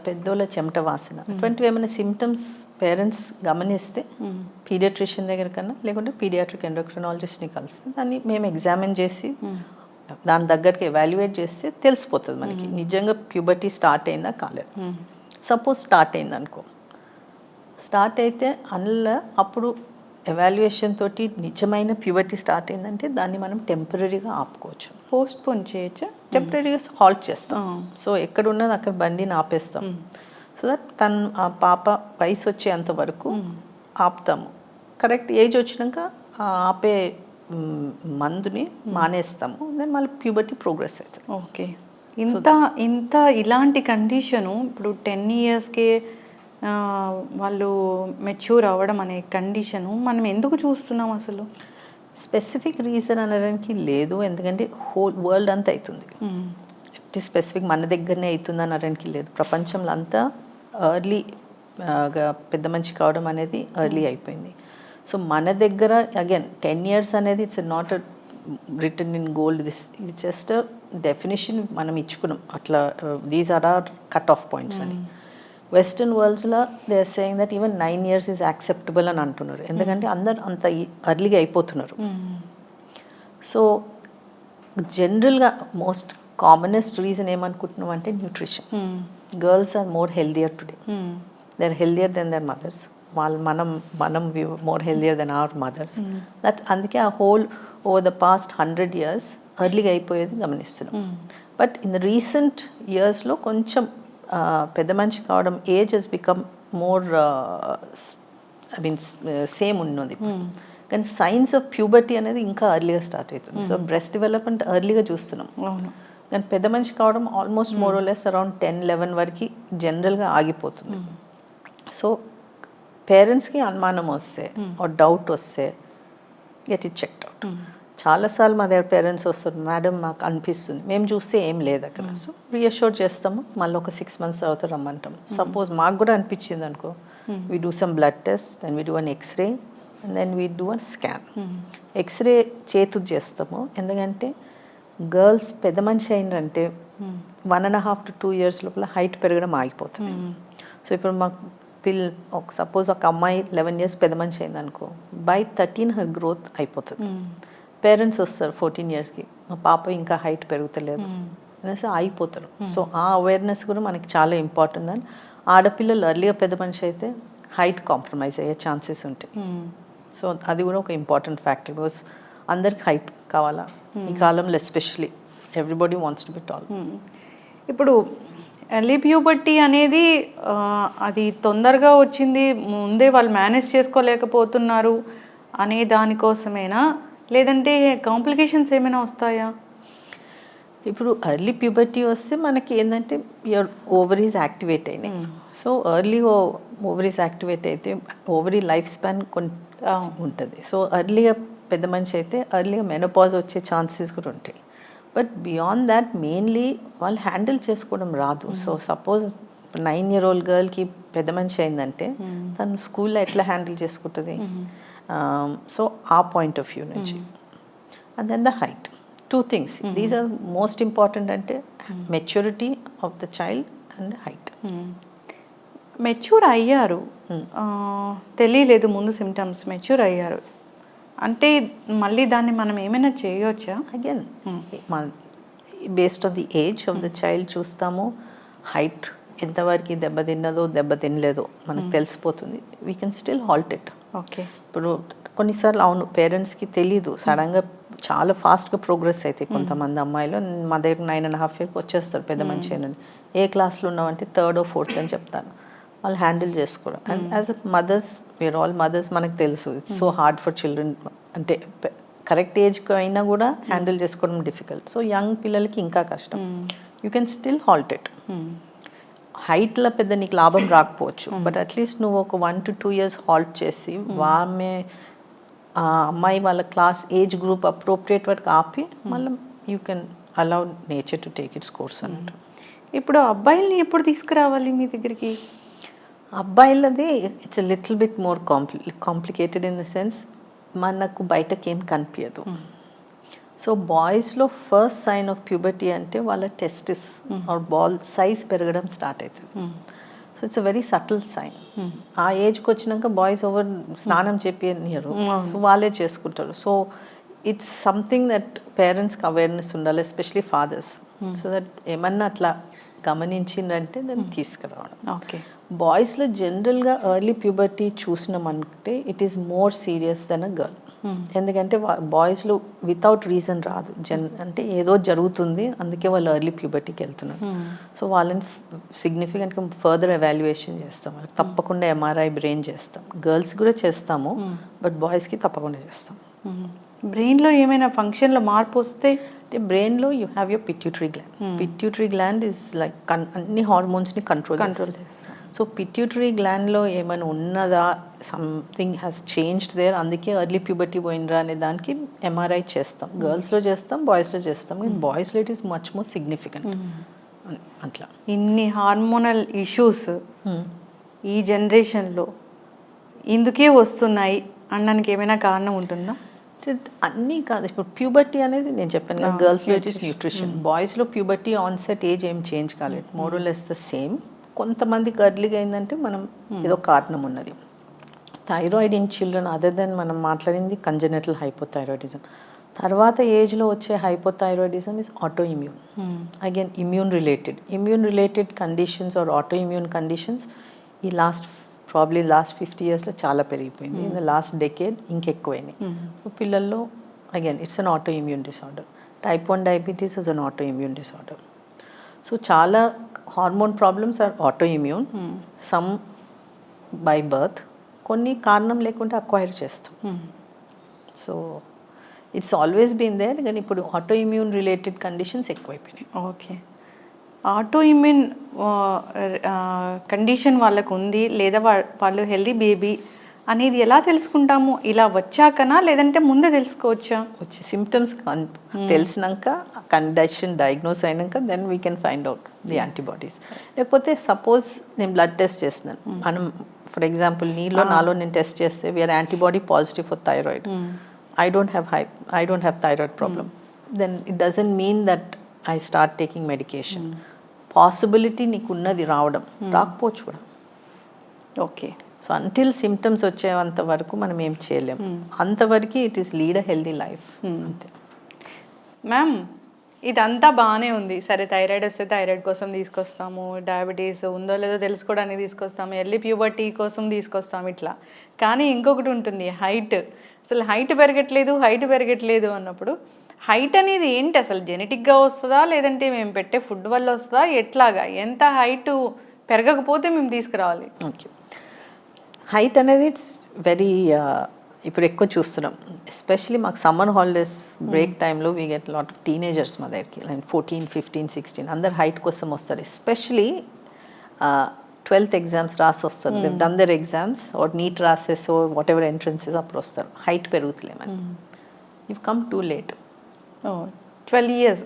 పెద్దోళ్ళ చెమట వాసన అటువంటివి ఏమైనా సిమ్టమ్స్ పేరెంట్స్ గమనిస్తే పీడియాట్రిషియన్ దగ్గర కన్నా లేకుంటే పీడియాట్రిక్ ఎండోక్రినాలజిస్ట్ని కలిస్తే దాన్ని మేము ఎగ్జామిన్ చేసి దాని దగ్గరికి ఎవాల్యుయేట్ చేస్తే తెలిసిపోతుంది మనకి నిజంగా ప్యూబర్టీ స్టార్ట్ అయిందా కాలేదు. సపోజ్ స్టార్ట్ అయింది అనుకో, స్టార్ట్ అయితే అందులో అప్పుడు ఎవాల్యుయేషన్ తోటి నిజమైన ప్యూబర్టీ స్టార్ట్ అయిందంటే దాన్ని మనం టెంపరీగా ఆపుకోవచ్చు, పోస్ట్పోన్ చేయొచ్చా? టెంపరీగా హాల్ట్ చేస్తాం. సో ఎక్కడ ఉన్నది అక్కడ బండిని ఆపేస్తాం. సో దట్ ఆ పాప వయసు వచ్చేంత వరకు ఆపుతాము. కరెక్ట్ ఏజ్ వచ్చినాక ఆపే మందుని మానేస్తాము. దెన్ మళ్ళీ ప్యూబర్టీ ప్రోగ్రెస్ అవుతుంది. ఓకే. ఇంత ఇలాంటి కండిషను ఇప్పుడు 10 ఇయర్స్కే వాళ్ళు మెచ్యూర్ అవ్వడం అనే కండిషను మనం ఎందుకు చూస్తున్నాం అసలు? స్పెసిఫిక్ రీజన్ అనడానికి లేదు, ఎందుకంటే హోల్ వరల్డ్ అంతా అవుతుంది. ఇట్ స్పెసిఫిక్ మన దగ్గరనే అవుతుంది అనడానికి లేదు. ప్రపంచంలో అంతా ఎర్లీ పెద్ద మంచి కావడం అనేది ఎర్లీ అయిపోయింది. సో మన దగ్గర అగైన్ 10 years అనేది it's not return in gold, this it's just definition మనం ఇచ్చుకున్నాం అట్లా. These are are cut off points అని. వెస్టర్న్ వరల్డ్స్లో they are saying that even 9 years is acceptable అని అంటున్నారు, ఎందుకంటే అందరు అంత ఎర్లీగా అయిపోతున్నారు. సో జనరల్గా మోస్ట్ కామనెస్ట్ రీజన్ ఏమనుకుంటున్నాం అంటే nutrition. Girls are more healthier today, they are healthier than their mothers. మనం more healthier than our mothers. That అందుకే ఆ whole over the past 100 years ఎర్లీగా అయిపోయేది గమనిస్తున్నాం. బట్ ఇన్ ద రీసెంట్ ఇయర్స్లో కొంచెం పెద్ద మనిషి కావడం age he's become more I mean same ఉన్నది. కానీ సైన్స్ ఆఫ్ ప్యూబర్టీ అనేది ఇంకా ఎర్లీగా స్టార్ట్ అవుతుంది. సో బ్రెస్ట్ డెవలప్మెంట్ ఎర్లీగా చూస్తున్నాం. కానీ పెద్ద మనిషి కావడం almost more or less around 10-11 వరకు జనరల్గా ఆగిపోతుంది. సో పేరెంట్స్కి అనుమానం వస్తే డౌట్ వస్తే గెట్ ఇట్ చెక్డ్ అవుట్. చాలాసార్లు మా దగ్గర పేరెంట్స్ వస్తారు, మేడం మాకు అనిపిస్తుంది, మేము చూస్తే ఏం లేదు అక్కడ. సో రీఅష్యూర్ చేస్తాము, మళ్ళీ ఒక 6 months తర్వాత రమ్మంటాం. సపోజ్ మాకు కూడా అనిపించింది అనుకో, we do some blood test, then we do an x-ray and then we do an scan. X-ray చేతు చేస్తాము, ఎందుకంటే గర్ల్స్ పెద్ద మనిషి అయిందంటే 1.5 to 2 years లోపల హైట్ పెరగడం ఆగిపోతుంది. సో ఇప్పుడు మాకు సపోజ్ ఒక అమ్మాయి 11 years పెద్ద మనిషి అయింది అనుకో, బై 13 హర్ గ్రోత్ అయిపోతుంది. పేరెంట్స్ వస్తారు 14 yearsకి, మా పాప ఇంకా హైట్ పెరుగుతలేదు అనేసి ఆగిపోతారు. సో ఆ అవేర్నెస్ కూడా మనకి చాలా ఇంపార్టెంట్. అని ఆడపిల్లలు ఎర్లీగా పెద్ద మనిషి అయితే హైట్ కాంప్రమైజ్ అయ్యే ఛాన్సెస్ ఉంటాయి. సో అది కూడా ఒక ఇంపార్టెంట్ ఫ్యాక్టర్, బికాస్ అందరికి హైట్ కావాలా ఈ కాలంలో, especially everybody wants to be tall. ఇప్పుడు ఎర్లీ ప్యూబర్టీ అనేది అది తొందరగా వచ్చింది, ముందే వాళ్ళు మేనేజ్ చేసుకోలేకపోతున్నారు అనే దానికోసమేనా, లేదంటే కాంప్లికేషన్స్ ఏమైనా వస్తాయా? ఇప్పుడు ఎర్లీ ప్యూబర్టీ వస్తే మనకి ఏంటంటే యువర్ ఓవరీస్ యాక్టివేట్ అయినాయి. సో ఎర్లీగా ఓవరీస్ యాక్టివేట్ అయితే ఓవరీ లైఫ్ స్పాన్ ఉంటుంది. సో ఎర్లీగా పెద్ద మనిషి అయితే ఎర్లీగా మెనోపాజ్ వచ్చే ఛాన్సెస్ కూడా ఉంటాయి. బట్ బియాండ్ దాట్ మెయిన్లీ వాళ్ళు హ్యాండిల్ చేసుకోవడం రాదు. సో సపోజ్ 9-year-old గర్ల్కి పెద్ద మనిషి అయిందంటే తను స్కూల్లో ఎట్లా హ్యాండిల్ చేసుకుంటుంది? సో ఆ పాయింట్ ఆఫ్ వ్యూ నుంచి. And then the height, 2 things. These are most important, అంటే maturity of the child and the height. Mature అయ్యారు, తెలియలేదు ముందు సిమ్టమ్స్, మెచ్యూర్ అయ్యారు అంటే మళ్ళీ దాన్ని మనం ఏమైనా చేయవచ్చా? Again based on the age of the child చూస్తాము, హైట్ ఎంతవరకు దెబ్బతిన్నదో దెబ్బతినలేదో మనకు తెలిసిపోతుంది. We can still halt it. Okay. ఇప్పుడు కొన్నిసార్లు అవును పేరెంట్స్కి తెలీదు, సడన్గా చాలా ఫాస్ట్గా ప్రోగ్రెస్ అవుతాయి. కొంతమంది అమ్మాయిలు మా దగ్గర 9.5 years వచ్చేస్తారు పెద్ద మంచి అయినండి. ఏ క్లాస్లో ఉన్నామంటే 3rd or 4th అని చెప్తాను. వాళ్ళు హ్యాండిల్ చేసుకోవడం. And as a mothers, we are all mothers, మనకు తెలుసు it's so hard for children. అంటే కరెక్ట్ ఏజ్కి అయినా కూడా హ్యాండిల్ చేసుకోవడం డిఫికల్ట్. సో యంగ్ పిల్లలకి ఇంకా కష్టం. You can still halt it. హైట్లో పెద్ద నీకు లాభం రాకపోవచ్చు, బట్ అట్లీస్ట్ నువ్వు ఒక 1 to 2 years హాల్ట్ చేసి ఆమె అమ్మాయి వాళ్ళ క్లాస్ ఏజ్ గ్రూప్ అప్రోప్రియేట్ వరకు ఆపి మళ్ళీ you can allow nature to take its course అన్నట్టు. ఇప్పుడు అబ్బాయిల్ని ఎప్పుడు తీసుకురావాలి మీ దగ్గరికి? అబ్బాయిలది it's little bit more complicated in the sense మనకు బయటకి ఏం కనిపించదు. సో బాయ్స్లో ఫస్ట్ సైన్ ఆఫ్ ప్యూబర్టీ అంటే వాళ్ళ టెస్టిస్ ఆర్ బాల్ సైజ్ పెరగడం స్టార్ట్ అవుతుంది. So it's a very subtle sign. ఆ ఏజ్కి వచ్చినాక బాయ్స్ ఓవర్ స్నానం చెప్పియరు, సో వాళ్ళే చేసుకుంటారు. సో ఇట్స్ సంథింగ్ దట్ పేరెంట్స్కి అవేర్నెస్ ఉండాలి, ఎస్పెషలీ ఫాదర్స్, సో దట్ ఏమన్నా అట్లా గమనించిందంటే దాన్ని తీసుకురావడం. ఓకే. బాయ్స్లో జనరల్గా ఎర్లీ ప్యూబర్టీ చూసినామంటే it is more serious than a girl. ఎందుకంటే బాయ్స్లో వితౌట్ రీజన్ రాదు, అంటే ఏదో జరుగుతుంది అందుకే వాళ్ళు ఎర్లీ ప్యూబర్టీకి వెళ్తున్నారు. సో వాళ్ళని సిగ్నిఫికెంట్గా ఫర్దర్ ఎవాల్యుయేషన్ చేస్తాం, వాళ్ళకి తప్పకుండా ఎంఆర్ఐ బ్రెయిన్ చేస్తాం. గర్ల్స్ కూడా చేస్తాము, బట్ బాయ్స్కి తప్పకుండా చేస్తాం. బ్రెయిన్లో ఏమైనా ఫంక్షన్లో మార్పు వస్తే అంటే బ్రెయిన్లో you have your pituitary gland. Pituitary gland is like అన్ని హార్మోన్స్ని కంట్రోల్ చేస్తుంది. సో పిట్యూటరీ గ్లాండ్లో ఏమైనా ఉన్నదా, సంథింగ్ హ్యాస్ చేంజ్డ్ దేర్, అందుకే ఎర్లీ ప్యూబర్టీ పోయినరా అనే దానికి ఎంఆర్ఐ చేస్తాం. గర్ల్స్లో చేస్తాం, బాయ్స్లో చేస్తాం, కానీ బాయ్స్లో it is much more significant. అట్లా ఇన్ని హార్మోనల్ ఇష్యూస్ ఈ జనరేషన్లో ఇందుకే వస్తున్నాయి అనడానికి ఏమైనా కారణం ఉంటుందా? అన్నీ కాదు. ఇప్పుడు ప్యూబర్టీ అనేది నేను చెప్పాను కదా, గర్ల్స్లో ఇట్ ఈస్ న్యూట్రిషన్. బాయ్స్లో ప్యూబర్టీ ఆన్సెట్ ఏజ్ ఏం చేంజ్ కాలేదు, more or less the same. కొంతమందికి ఎర్లీగా అయిందంటే మనం ఏదో కారణం ఉన్నది. Thyroid in children other than మనం మాట్లాడింది కంజెనిటల్ హైపోథైరాయిడిజం. తర్వాత ఏజ్లో వచ్చే hypothyroidism is autoimmune. Again immune related conditions or autoimmune conditions ఈ ప్రాబ్లీ లాస్ట్ 50 yearsలో చాలా పెరిగిపోయింది. ఇన్ ద లాస్ట్ డెకేడ్ ఇంకెక్కువైనాయి. సో పిల్లల్లో again it's an autoimmune disorder. Type 1 diabetes is an autoimmune disorder. So చాలా hormone problems are autoimmune, some by birth, కొన్ని కారణం లేకుండా అక్వైర్ చేస్తాం. So it's always been there, కానీ ఇప్పుడు autoimmune related conditions ఎక్కువైపోయినాయి. Okay. Autoimmune condition వాళ్ళకు ఉంది లేదా వాళ్ళు హెల్దీ బేబీ అనేది ఎలా తెలుసుకుంటాము? ఇలా వచ్చాకనా లేదంటే ముందే తెలుసుకోవచ్చా? వచ్చి సిమ్టమ్స్ తెలిసినాక, కండిషన్ డయాగ్నోస్ అయినాక then we can find out the antibodies. లేకపోతే సపోజ్ నేను బ్లడ్ టెస్ట్ చేస్తున్నాను, మనం ఫర్ ఎగ్జాంపుల్ నాలో నేను టెస్ట్ చేస్తే we are antibody positive for thyroid, I don't have thyroid problem, then it doesn't mean that I start taking medication. Possibility నీకు ఉన్నది రావడం, రాకపోవచ్చు కూడా. ఓకే. సో అంటిల్ సిమ్టమ్స్ వచ్చేంత వరకు మనం ఏం చేయలేము. అంతవరకు it is lead a healthy life. అంతే. మ్యామ్ ఇదంతా బాగానే ఉంది, సరే థైరాయిడ్ వస్తే థైరాయిడ్ కోసం తీసుకొస్తాము, డయాబెటీస్ ఉందో లేదో తెలుసుకోవడానికి తీసుకొస్తాము, ఎర్లీ ప్యూబర్టీ కోసం తీసుకొస్తాము ఇట్లా. కానీ ఇంకొకటి ఉంటుంది, హైట్. అసలు హైట్ పెరగట్లేదు అన్నప్పుడు హైట్ అనేది ఏంటి? అసలు జెనెటిక్గా వస్తుందా లేదంటే మేము పెట్టే ఫుడ్ వల్ల వస్తుందా? ఎట్లాగా? ఎంత హైట్ పెరగకపోతే మేము తీసుకురావాలి? ఓకే. హైట్ అనేది ఇట్స్ వెరీ ఇప్పుడు ఎక్కువ చూస్తున్నాం, ఎస్పెషలీ మాకు సమ్మర్ హాలిడేస్ బ్రేక్ టైంలో we get lot of teenagers మా దగ్గరికి, 14, 15, 16 అందరు హైట్ కోసం వస్తారు. ఎస్పెషలీ 12th ఎగ్జామ్స్ రాసి వస్తారు, they done their exams or NEET రాసేస్ వాట్ ఎవర్ ఎంట్రన్సెస్ అప్పుడు వస్తారు, హైట్ పెరుగుతలేమని. You come too late. 12 years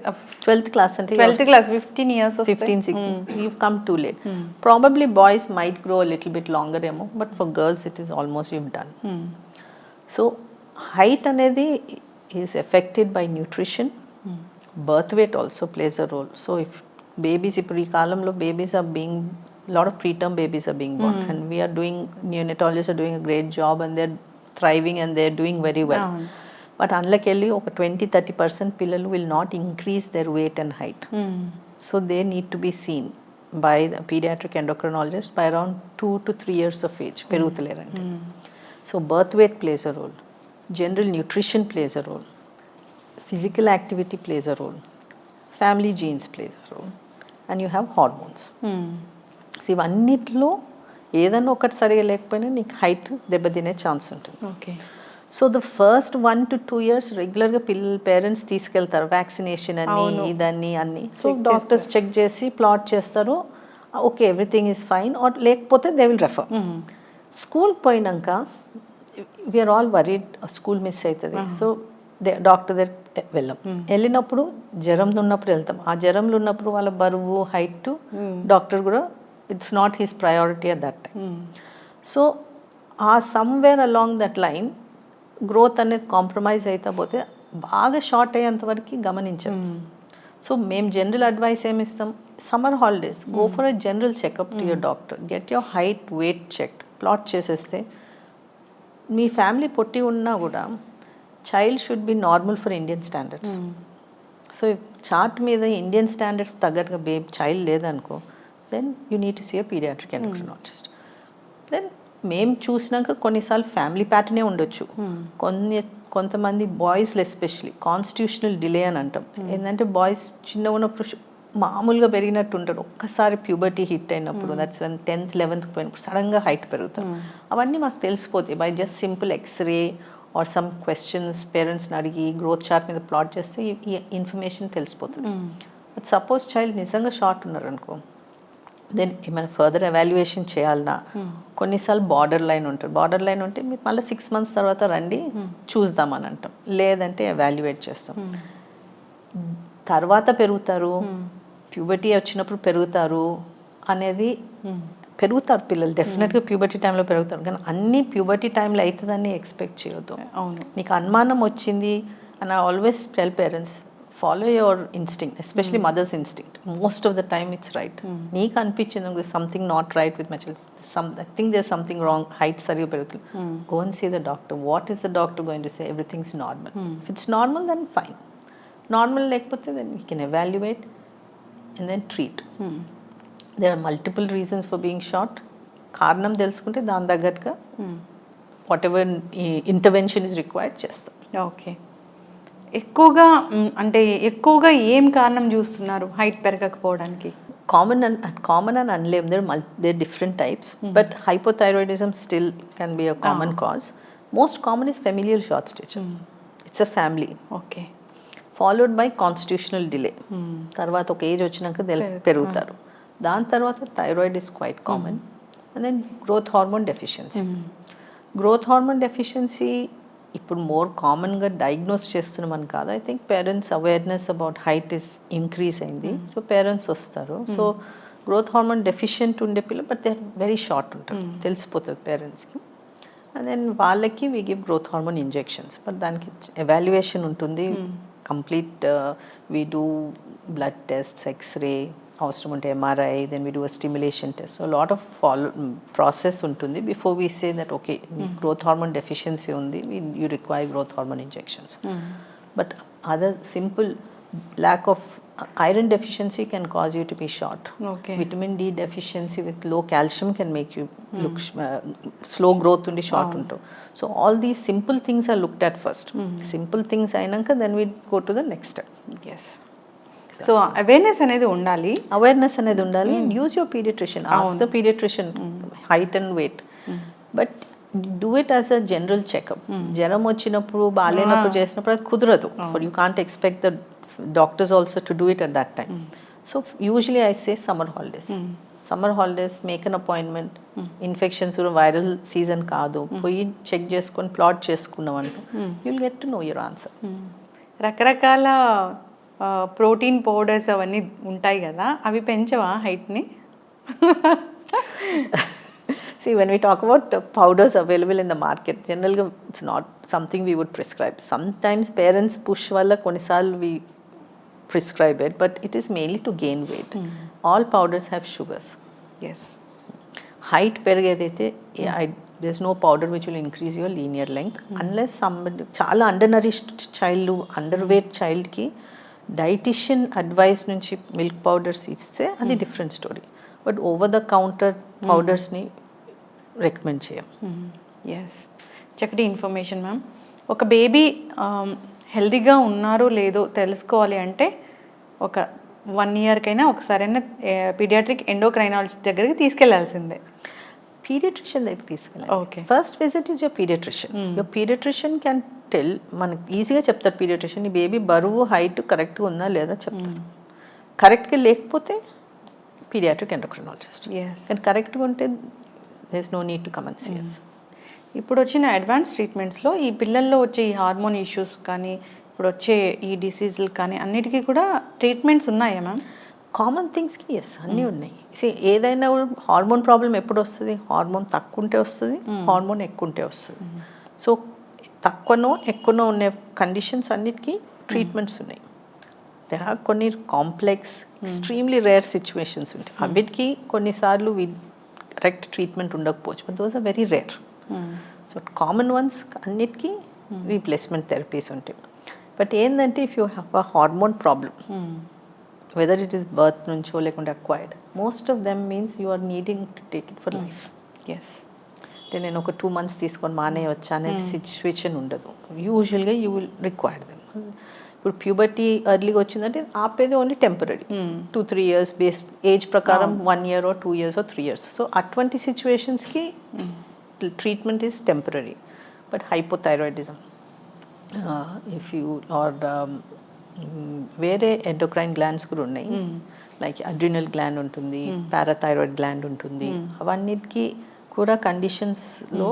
12th class అంటే 12th class 15 years 15, 16 you've come too late. Probably boys might grow a little bit longer emo, but for girls it is almost you've done. So height అనేది is affected by nutrition. Birth weight also plays a role. So if babies, ఇప్పుడు ఈ కాలంలో babies are being, lot of preterm babies are being born, and we are doing, neonatologists are doing a great job and they're thriving and they're doing very well. But అందులోకి వెళ్ళి ఒక 20-30% పిల్లలు will not increase their weight and height. So they need to be seen by the paediatric endocrinologist by around 2 to 3 years of age. పెరుగుతలేరంటే. So birth weight plays a role, general nutrition plays a role, physical activity plays a role, family genes plays a role, and you have hormones. So ఇవన్నిట్లో ఏదన్నా ఒకటి సరిగా లేకపోయినా నీకు height దెబ్బతినే chance ఉంటుంది. Okay. So the first 1 to 2 years రెగ్యులర్గా parents తీసుకెళ్తారు, వ్యాక్సినేషన్ అని ఇదన్నీ అన్నీ. సో డాక్టర్స్ చెక్ చేసి ప్లాట్ చేస్తారు, okay everything is fine, or లేకపోతే దే విల్ రెఫర్. స్కూల్ పోయినాక we're all worried, school miss అవుతుంది. సో డాక్టర్ దగ్గర వెళ్ళినప్పుడు జ్వరం ఉన్నప్పుడు వెళ్తాం. ఆ జ్వరంలో ఉన్నప్పుడు వాళ్ళ బరువు, హైట్ డాక్టర్ కూడా it's not his priority at that time. So ఆ somewhere along that line growth అనేది కాంప్రమైజ్ అయితే పోతే బాగా షార్ట్ అయ్యేంతవరకు గమనించాం. సో మేము జనరల్ అడ్వైస్ ఏమి ఇస్తాం, summer holidays go for a general checkup to your doctor, get your height weight check, plot చేసేస్తే మీ ఫ్యామిలీ పొట్టి ఉన్నా కూడా child should be normal for Indian standards. So chart మీద ఇండియన్ స్టాండర్డ్స్ తగ్గట్టుగా చైల్డ్ లేదనుకో, then you need to see a pediatric endocrinologist. Then మేము చూసినాక కొన్నిసార్లు ఫ్యామిలీ ప్యాటర్నే ఉండొచ్చు. కొంతమంది బాయ్స్లో ఎస్పెషలీ కాన్స్టిట్యూషనల్ డిలే అని అంటాం. ఏంటంటే బాయ్స్ చిన్న ఉన్నప్పుడు మామూలుగా పెరిగినట్టు ఉంటారు, ఒక్కసారి ప్యూబర్టీ హిట్ అయినప్పుడు, దట్స్ 10th 11th పోయినప్పుడు సడన్గా హైట్ పెరుగుతారు. అవన్నీ మాకు తెలిసిపోతాయి by just simple x ray or some questions పేరెంట్స్ని అడిగి గ్రోత్ చార్ట్ మీద ప్లాట్ చేస్తే ఈ ఇన్ఫర్మేషన్ తెలిసిపోతుంది. బట్ సపోజ్ చైల్డ్ నిజంగా షార్ట్ ఉన్నారనుకో, దెన్ ఏమైనా ఫర్దర్ ఎవాల్యుయేషన్ చేయాలన్నా కొన్నిసార్లు బార్డర్ లైన్ ఉంటుంది. బార్డర్ లైన్ ఉంటే మీరు మళ్ళీ 6 months తర్వాత రండి చూద్దామని అంటాం, లేదంటే ఎవాల్యుయేట్ చేస్తాం. తర్వాత పెరుగుతారు, ప్యూబర్టీ వచ్చినప్పుడు పెరుగుతారు అనేది, పెరుగుతారు పిల్లలు డెఫినెట్గా ప్యూబర్టీ టైంలో పెరుగుతారు, కానీ అన్ని ప్యూబర్టీ టైంలో అవుతుందని ఎక్స్పెక్ట్ చేయొద్దు. అవును, నీకు అనుమానం వచ్చింది అని always tell parents, follow your instinct, especially mother's instinct. Most of the time it's right. నీకు అనిపించింది something not right with my child, I think there something wrong, height సరిగా పెరుగుతుంది, go and see the doctor. What is the doctor going to say? Everything's normal. If it's normal then fine. Normal లేకపోతే then we can evaluate and then treat. There are multiple reasons for being short. కారణం తెలుసుకుంటే దాని తగ్గట్టుగా whatever intervention is required చేస్తాం. Okay, ఎక్కువగా ఏం కారణం చూస్తున్నారు హైట్ పెరగకపోవడానికి? కామన్ అని అనలేము, there different types, but hypothyroidism still can be a common cause. Most common is familial short stature. It's a family. Okay, followed by constitutional delay. తర్వాత ఒక ఏజ్ వచ్చినాక పెరుగుతారు. దాని తర్వాత thyroid is quite common. And then growth hormone deficiency. Growth hormone deficiency ఇప్పుడు more కామన్గా diagnose చేస్తున్నామని కాదు. I think parents awareness about height is increase అయింది, సో పేరెంట్స్ వస్తారు. సో గ్రోత్ హార్మోన్ డెఫిషియెంట్ ఉండే పిల్లలు, but they are very short ఉంటారు, తెలిసిపోతుంది పేరెంట్స్కి. అండ్ దెన్ వాళ్ళకి we give growth hormone injections, but దానికి ఎవాల్యుయేషన్ ఉంటుంది. Complete we do blood tests, x-ray, అవసరం ఉంటే MRI, then we do a stimulation test. So lot of process ఉంటుంది before we say that okay growth hormone deficiency ఉంది, you require growth hormone injections. But other simple lack of iron deficiency can cause you to be short. Okay. Vitamin D deficiency with low calcium can make you look slow growth undi short unto. So all these simple things are looked at first. Simple things ainanka then we go to the next step. Yes. So awareness అనేది ఉండాలి. Awareness అనేది ఉండాలి and use your pediatrician. Ask the pediatrician height and weight. But do it as a general checkup. జ్వరం వచ్చినప్పుడు బాలేనప్పుడు చేసినప్పుడు అది కుదరదు. For you can't expect the doctors also to do it at that time. So usually I say summer holidays. Summer holidays, make an appointment. Infections or viral season కాదు, పోయి check చేసుకొని plot చేసుకున్నామంటే you'll get to know your answer. రకరకాల protein powders అవన్నీ ఉంటాయి కదా, అవి పెంచవా హైట్ని? See, when we talk about powders available in the market, generally it's not something we would prescribe. Sometimes parents push wala konisal we prescribe it, but it is mainly to gain weight. All powders have sugars. Yes. Height perigedite there's no powder which will increase your linear length unless somebody chala undernourished child, underweight child ki dietitian advice nunchi milk powders iste adi different story. But over the counter powders ni recommend చేయం. Yes, చక్కటి information ma'am. ఒక baby హెల్దీగా ఉన్నారో లేదో తెలుసుకోవాలి అంటే ఒక 1 yearకైనా ఒకసారైనా పీడియాట్రిక్ ఎండోక్రైనాలజిస్ట్ దగ్గరికి తీసుకెళ్లాల్సిందే. పీడియాట్రిషియన్ దగ్గరికి తీసుకెళ్ళాలి. Okay, first visit is your pediatrician. Your pediatrician can tell, మనకి ఈజీగా చెప్తారు పీడియాట్రిషియన్, ఈ బేబీ బరువు హైట్ కరెక్ట్గా ఉందా లేదా చెప్తారు. కరెక్ట్గా లేకపోతే పీడియాట్రిక్ ఎండోక్రైనాలజిస్ట్. కానీ కరెక్ట్గా ఉంటే there is no need to come and see us. ఇప్పుడు వచ్చిన అడ్వాన్స్ ట్రీట్మెంట్స్లో ఈ పిల్లల్లో వచ్చే ఈ హార్మోన్ ఇష్యూస్ కానీ ఇప్పుడు వచ్చే ఈ డిసీజులు కానీ అన్నిటికీ కూడా ట్రీట్మెంట్స్ ఉన్నాయా మ్యామ్? కామన్ థింగ్స్కి ఎస్, అన్నీ ఉన్నాయి. ఏదైనా హార్మోన్ ప్రాబ్లం ఎప్పుడు వస్తుంది? హార్మోన్ తక్కువ ఉంటే వస్తుంది, హార్మోన్ ఎక్కువ ఉంటే వస్తుంది. సో తక్కువనో ఎక్కువనో ఉన్న కండిషన్స్ అన్నిటికీ ట్రీట్మెంట్స్ ఉన్నాయి. దెర్ ఆర్ కొన్ని కాంప్లెక్స్ ఎక్స్ట్రీమ్లీ రేర్ సిచ్యువేషన్స్ ఉంటాయి, అవిటికి కొన్నిసార్లు కరెక్ట్ ట్రీట్మెంట్ ఉండకపోవచ్చు, but those are very rare. So common ones అన్నిటికీ రీప్లేస్మెంట్ థెరపీస్ ఉంటాయి. బట్ ఏంటంటే if you have a hormone problem, whether it is birth నుంచో లేకుంటే acquired, most of them means you are needing to take it for life. Yes. అంటే నేను ఒక 2 months తీసుకొని మానేయవచ్చా అనేది సిచ్యువేషన్ ఉండదు. యూజువల్గా యూ విల్ రిక్వైర్ దెమ్. ఇప్పుడు ప్యూబర్టీ ఎర్లీగా వచ్చిందంటే ఆపేది only temporary, 2-3 years base age ప్రకారం 1 year or 2 years or 3 years. So అటువంటి సిచ్యువేషన్స్కి treatment is temporary. But hypothyroidism if you are వేరే ఎండోక్రైన్ గ్లాండ్స్ కూడా ఉన్నాయి, లైక్ అడ్రినల్ గ్లాండ్ ఉంటుంది, పారాథైరాయిడ్ గ్లాండ్ ఉంటుంది, అవన్నిటికీ కూడా కండిషన్స్లో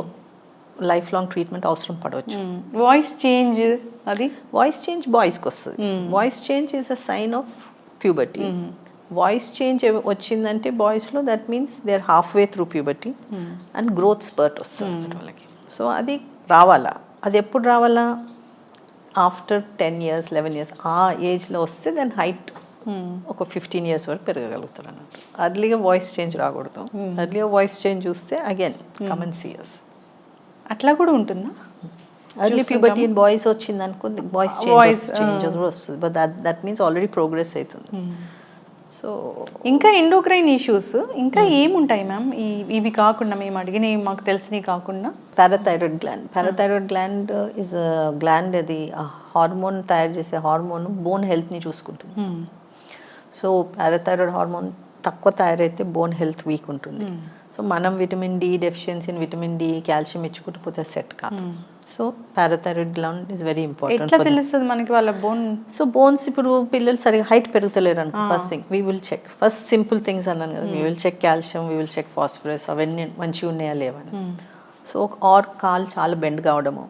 లైఫ్ లాంగ్ ట్రీట్మెంట్ అవసరం పడవచ్చు. వాయిస్ చేంజ్, అది వాయిస్ చేంజ్ బాయ్స్కి వస్తుంది. Voice change is a sign of puberty. Voice change వచ్చిందంటే బాయ్స్లో that means they are halfway through puberty and growth spurt వస్తుంది వాళ్ళకి. సో అది రావాలా, అది ఎప్పుడు రావాలా? ఆఫ్టర్ 10 years 11 years ఆ ఏజ్లో వస్తే దెన్ హైట్ ఒక 15 years వరకు పెరగగలుగుతారు అన్నట్టు. అర్లీగా వాయిస్ చేంజ్ రాకూడదు. అర్లీగా వాయిస్ చేంజ్ చూస్తే again come and see us. అట్లా కూడా ఉంటుందా? ఎర్లీ ప్యూబర్టీ ఇన్ బాయ్స్ వచ్చింది అనుకో, వాయిస్ చేంజ్ కూడా వస్తుంది. But that means already progress అవుతుంది. సో ఇంకా ఎండోక్రైన్ ఇష్యూస్ ఇంకా ఏముంటాయి మ్యామ్? ఇవి కాకుండా మేము అడిగినవి మాకు తెలిసినవి కాకుండా parathyroid gland. Parathyroid gland is gland, అది హార్మోన్ తయారు చేసే హార్మోన్ బోన్ హెల్త్ని చూసుకుంటుంది. సో పారాథైరాయిడ్ హార్మోన్ తక్కువ తయారైతే బోన్ హెల్త్ వీక్ ఉంటుంది. సో మనం vitamin D deficiency, vitamin D, calcium ఇచ్చుకుంటూ పోతే సెట్ కాదు. So parathyroid gland is very important. ఎట్లా తెలుస్తుంది మనకి వాళ్ళ బోన్? సో బోన్స్, ఇప్పుడు పిల్లలు సరిగా హైట్ పెరుగుతలేరు అనుకో, first thing we will check. First simple things అన్నాను కదా, we will check calcium, we will check phosphorus, అవన్నీ మంచిగా ఉన్నాయా లేవని. సో ఆర్ కాలు చాలా బెండ్ కావడము,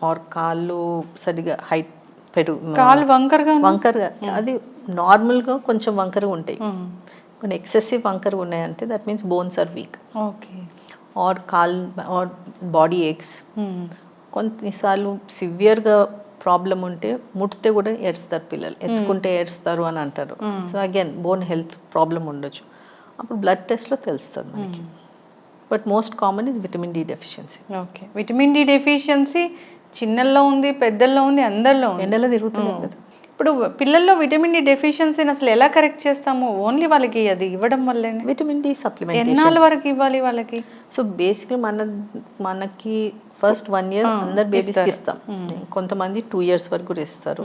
ఆర్ కాళ్ళు సరిగా హైట్ కాలు వంకరగా, అది నార్మల్గా కొంచెం వంకరగా ఉంటాయి. కొన్ని ఎక్సెసివ్ వంకరగా ఉన్నాయంటే that means bones are weak. Okay. Or or body aches. కొన్నిసార్లు సివియర్గా ప్రాబ్లం ఉంటే ముట్టితే కూడా ఏడుస్తారు పిల్లలు, ఎత్తుకుంటే ఏడుస్తారు అని అంటారు. So again bone health problem ఉండొచ్చు. అప్పుడు బ్లడ్ టెస్ట్లో తెలుస్తుంది మనకి. But most common is vitamin D deficiency. Okay. Vitamin D deficiency చిన్నల్లో ఉంది, పెద్దల్లో ఉంది, అందరిలో ఉంది. ఎండలో తిరుగుతుంది కదా. ఇప్పుడు పిల్లల్లో విటమిన్ డి డెఫిషియన్సీని అసలు ఎలా కరెక్ట్ చేస్తాము? ఓన్లీ వాళ్ళకి అది ఇవ్వడం వల్లే? విటమిన్ డి సప్లిమెంట్ ఎన్నాళ్ళ వరకు ఇవ్వాలి వాళ్ళకి? సో బేసిక్లీ మనకి ఫస్ట్ 1 year అందరు బేబీస్కి ఇస్తాం. కొంతమంది 2 years వరకు కూడా ఇస్తారు.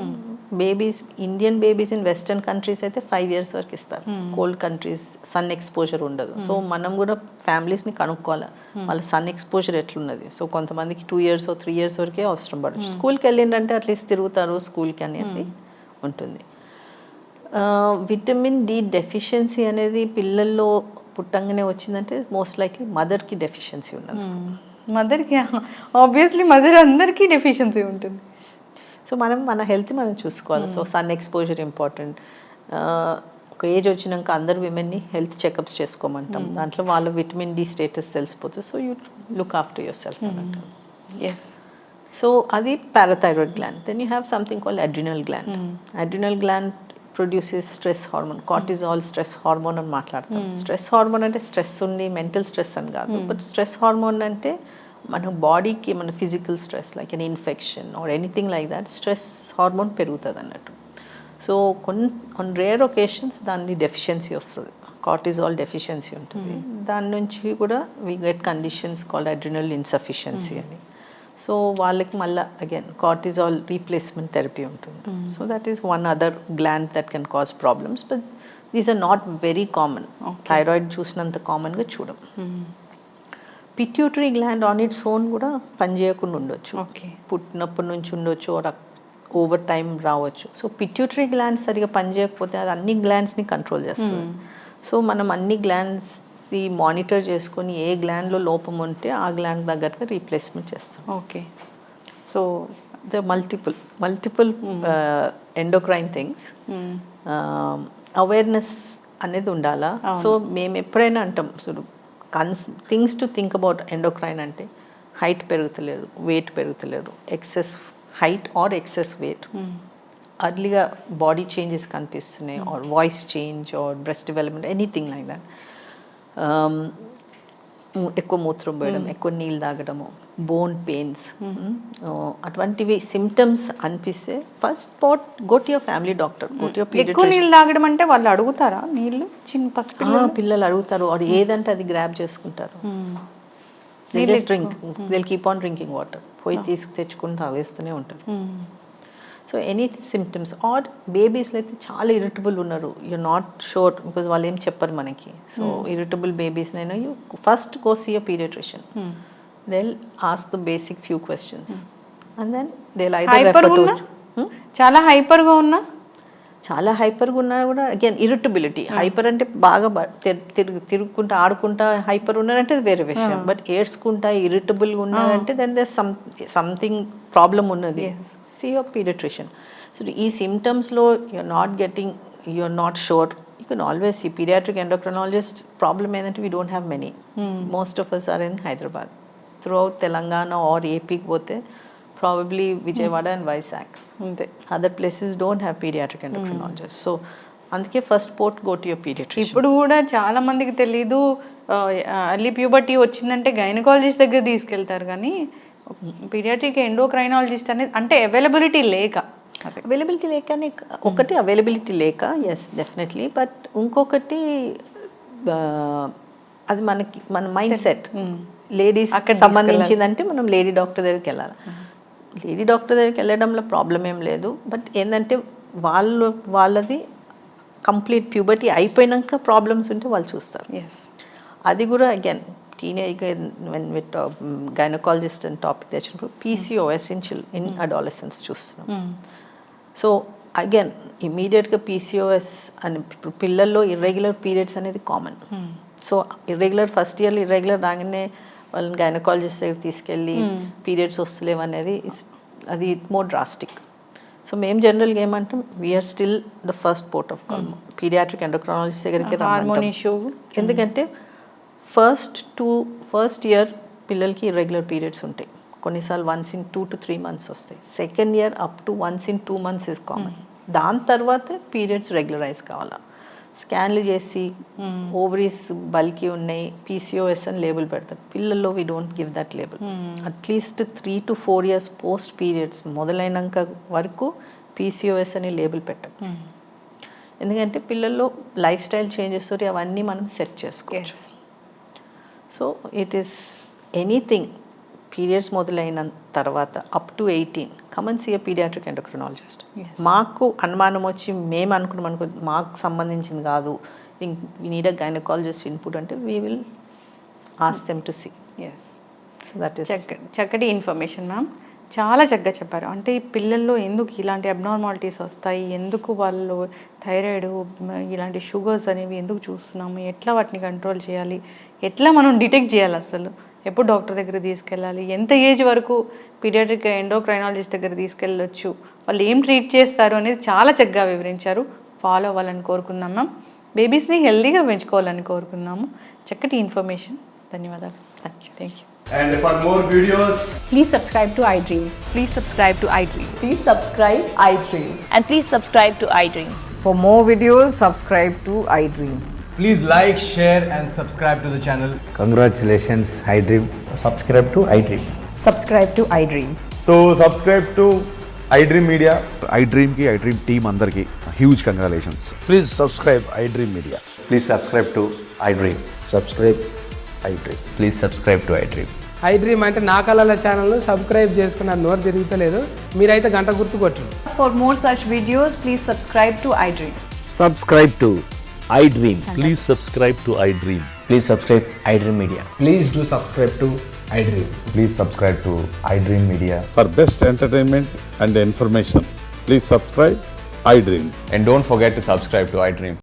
Babies, Indian babies in western countries అయితే 5 years వరకు ఇస్తారు. కోల్డ్ కంట్రీస్ సన్ ఎక్స్పోజర్ ఉండదు. సో మనం కూడా ఫ్యామిలీస్ని కనుక్కోవాలి వాళ్ళ సన్ ఎక్స్పోజర్ ఎట్లున్నది. సో కొంతమందికి 2 years or 3 years వరకే అవసరం పడవచ్చు. స్కూల్కి వెళ్ళిందంటే అట్లీస్ట్ తిరుగుతారు స్కూల్కి అనేది ఉంటుంది. విటమిన్ డి డెఫిషియన్సీ అనేది పిల్లల్లో పుట్టంగానే వచ్చిందంటే మోస్ట్ లైక్లీ మదర్కి డెఫిషియన్సీ ఉన్నది. మదర్కి ఆబ్వియస్లీ మదర్ అందరికీ డెఫిషియన్సీ ఉంటుంది. సో మనం మన హెల్త్ మనం చూసుకోవాలి. So sun exposure important. ఒక ఏజ్ వచ్చినాక అందరు విమెన్ని హెల్త్ చెకప్స్ చేసుకోమంటాం. దాంట్లో వాళ్ళ విటమిన్ డి స్టేటస్ తెలిసిపోతుంది. So you look after yourself అన్నట్టు. ఎస్. సో అది parathyroid gland. Then you have something called adrenal gland. Adrenal gland produces stress hormone, cortisol stress hormone అని మాట్లాడతాం. స్ట్రెస్ హార్మోన్ అంటే stress ఉండి mental stress అని కాదు. But stress hormone అంటే మన బాడీకి మన physical stress like an infection or anything like that stress hormone పెరుగుతుంది అన్నట్టు. సో ఆన్ రేర్ ఒకేషన్స్ దాన్ని డెఫిషియన్సీ వస్తుంది, కార్టిజాల్ డెఫిషియన్సీ ఉంటుంది. దాని నుంచి కూడా we get conditions called adrenal insufficiency అని. సో వాళ్ళకి మళ్ళీ అగైన్ కార్టిజాల్ రీప్లేస్మెంట్ థెరపీ ఉంటుంది. So that is one other gland that can cause problems. But these are not very common. Thyroid చూసినంత కామన్గా చూడం. Pituitary gland on its own కూడా పనిచేయకుండా ఉండొచ్చు. పుట్టినప్పటి నుంచి ఉండొచ్చు, ఓవర్ టైం రావచ్చు. సో పిట్యూటరీ గ్లాండ్ సరిగా పనిచేయకపోతే అది అన్ని గ్లాండ్స్ని కంట్రోల్ చేస్తుంది. సో మనం అన్ని గ్లాండ్స్ మానిటర్ చేసుకొని ఏ గ్లాండ్లో లోపం ఉంటే ఆ గ్లాండ్ దగ్గరగా రీప్లేస్మెంట్ చేస్తాం. Okay. So the multiple endocrine things awareness అనేది ఉండాలా. సో మేము ఎప్పుడైనా అంటాం things to think about endocrine అంటే హైట్ పెరుగుతలేరు, వెయిట్ పెరుగుతలేరు, excess height or excess weight, అర్లీగా బాడీ చేంజెస్ కనిపిస్తున్నాయి, or voice change or breast development, anything like that. ఎక్కువ మూత్రం పోయడం, ఎక్కువ నీళ్ళు తాగడము, బోన్ పెయిన్స్, అటువంటివి సిమ్టమ్స్ అనిపిస్తే first spot go to your family doctor, go to your ఎక్కువ పీడియాట్రిషియన్. నీళ్ళు తాగడం అంటే వాళ్ళు అడుగుతారా నీళ్ళు? చిన్న పసిపిల్లలు పిల్లలు అడుగుతారు, వాడు ఏదంటే అది గ్రాబ్ చేసుకుంటారు. Drink, they keep on drinking water, పోయి తెచ్చుకుని తాగేస్తూనే ఉంటారు. సో ఎనీ సిమ్టమ్స్ ఆర్ బేబీస్లో అయితే చాలా ఇరిటబుల్ ఉన్నారు, యూ నాట్ షూర్ బికాజ్ వాళ్ళు ఏం చెప్పరు మనకి. సో ఇరిటబుల్ బేబీస్నైనా you first go see your paediatrician, they'll ask the basic few questions and then they'll either refer to చాలా హైపర్గా ఉన్నా, చాలా హైపర్గా ఉన్నా కూడా అగైన్ ఇరిటబిలిటీ. హైపర్ అంటే బాగా తిరుగుకుంటా ఆడుకుంటా హైపర్ ఉన్నారంటే అది వేరే విషయం, బట్ ఏడ్చుకుంటా ఇరిటబుల్గా ఉన్నారంటే దెన్ దేర్ సంథింగ్ ప్రాబ్లం ఉన్నది. See your pediatrician. సో ఈ సిమ్టమ్స్లో you're not sure, you can always see pediatric endocrinologist. Problem ఏంటంటే we don't have many. Most of us are in Hyderabad. Throughout Telangana or AP పోతే probably Vijayawada and Vizag. Other places don't have pediatric endocrinologists. So అందుకే first port go to your pediatrician. ఇప్పుడు కూడా చాలా మందికి తెలీదు, early puberty వచ్చిందంటే gynaecologist దగ్గర తీసుకెళ్తారు, కానీ పీడియాట్రిక్ ఎండోక్రైనాలజిస్ట్ అనేది అంటే అవైలబిలిటీ లేక. అవైలబిలిటీ లేకనే ఒకటి, అవైలబిలిటీ లేక ఎస్ డెఫినెట్లీ, బట్ ఇంకొకటి అది మన మైండ్ సెట్. లేడీస్ సంబంధించిందంటే మనం లేడీ డాక్టర్ దగ్గరికి వెళ్ళాలి. లేడీ డాక్టర్ దగ్గరికి వెళ్ళడంలో ప్రాబ్లం ఏం లేదు, బట్ ఏంటంటే వాళ్ళది కంప్లీట్ ప్యూబర్టీ అయిపోయినాక ప్రాబ్లమ్స్ ఉంటే వాళ్ళు చూస్తారు. అది కూడా అగైన్ టీనేజ్ విత్ గైనకాలజిస్ట్ అని టాపిక్ తెచ్చినప్పుడు PCOS ఇన్ అడాలసెన్స్ చూస్తున్నాం. సో అగైన్ ఇమీడియట్గా PCOS అని పిల్లల్లో ఇర్రెగ్యులర్ పీరియడ్స్ అనేది కామన్. సో ఇర్రెగ్యులర్ ఫస్ట్ ఇయర్లో ఇర్రెగ్యులర్ రాగానే వాళ్ళని గైనకాలజిస్ట్ దగ్గర తీసుకెళ్ళి పీరియడ్స్ వస్తలేవు అనేది అది మోర్ డ్రాస్టిక్. సో మేము జనరల్గా ఏమంటాం, we're still the first port of call pediatric endocrinologist దగ్గరికి హార్మోన్ ఇష్యూ. ఎందుకంటే ఫస్ట్ ఇయర్ పిల్లలకి ఇర్రెగ్యులర్ పీరియడ్స్ ఉంటాయి, కొన్నిసార్లు వన్స్ ఇన్ 2 to 3 months వస్తాయి. Second year up to once in 2 months is common. దాని తర్వాత పీరియడ్స్ రెగ్యులరైజ్ కావాలా, స్కాన్లు చేసి ఓవరీస్ బల్కి ఉన్నాయి PCOS అని లేబుల్ పెడతారు. పిల్లల్లో we don't give that label. At least 3 to 4 years post periods మొదలైనాక వరకు PCOS అని లేబుల్ పెట్టాం. ఎందుకంటే పిల్లల్లో లైఫ్ స్టైల్ చేంజెస్ తోటి అవన్నీ మనం సెట్ చేసుకోవచ్చు. So it is anything periods మొదలైన తర్వాత up to 18 come and see a paediatric endocrinologist. మాకు అనుమానం వచ్చి మేము అనుకున్నాం మాకు సంబంధించింది కాదు, we need a gynaecologist input అంటే we will ask them to see. So that is చక్కటి ఇన్ఫర్మేషన్ మ్యామ్, చాలా చక్కగా చెప్పారు. అంటే ఈ పిల్లల్లో ఎందుకు ఇలాంటి అబ్నార్మాలిటీస్ వస్తాయి, ఎందుకు వాళ్ళు థైరాయిడ్ ఇలాంటి షుగర్స్ అనేవి ఎందుకు చూస్తున్నాము, ఎట్లా వాటిని కంట్రోల్ చేయాలి, ఎట్లా మనం డిటెక్ట్ చేయాలి, అసలు ఎప్పుడు డాక్టర్ దగ్గర తీసుకెళ్ళాలి, ఎంత ఏజ్ వరకు పీడియాట్రిక్ ఎండోక్రైనాలజిస్ట్ దగ్గర తీసుకెళ్ళొచ్చు, వాళ్ళు ఏం ట్రీట్ చేస్తారు అనేది చాలా చక్కగా వివరించారు. ఫాలో అవ్వాలని కోరుకుందాం మ్యామ్, బేబీస్ని హెల్దీగా పెంచుకోవాలని కోరుకుందాము. చక్కటి ఇన్ఫర్మేషన్, ధన్యవాదాలు. Thank you. And for more videos, Please subscribe to iDream. Please subscribe to iDream. Please subscribe iDream. And please subscribe to iDream. For more videos, subscribe to iDream. please like, share and subscribe to the channel. Congratulations, iDream. Subscribe to iDream. Subscribe to iDream. So subscribe to iDream Media. iDream team andarki huge congratulations. Please subscribe iDream Media. Please subscribe to iDream. Subscribe iDream. Please subscribe to iDream. iDream అంటే నా కళల ఛానల్ను subscribe చేసుకున్న నోరు తిరుగుతలేదు, మీరైతే గంట గుర్తు కొట్టండి. For more such videos, please subscribe to iDream. Subscribe to iDream. Please subscribe to iDream. Please subscribe iDream Media. Please do subscribe to iDream. Please subscribe to iDream Media. For best entertainment and information, please subscribe iDream. And don't forget to subscribe to iDream.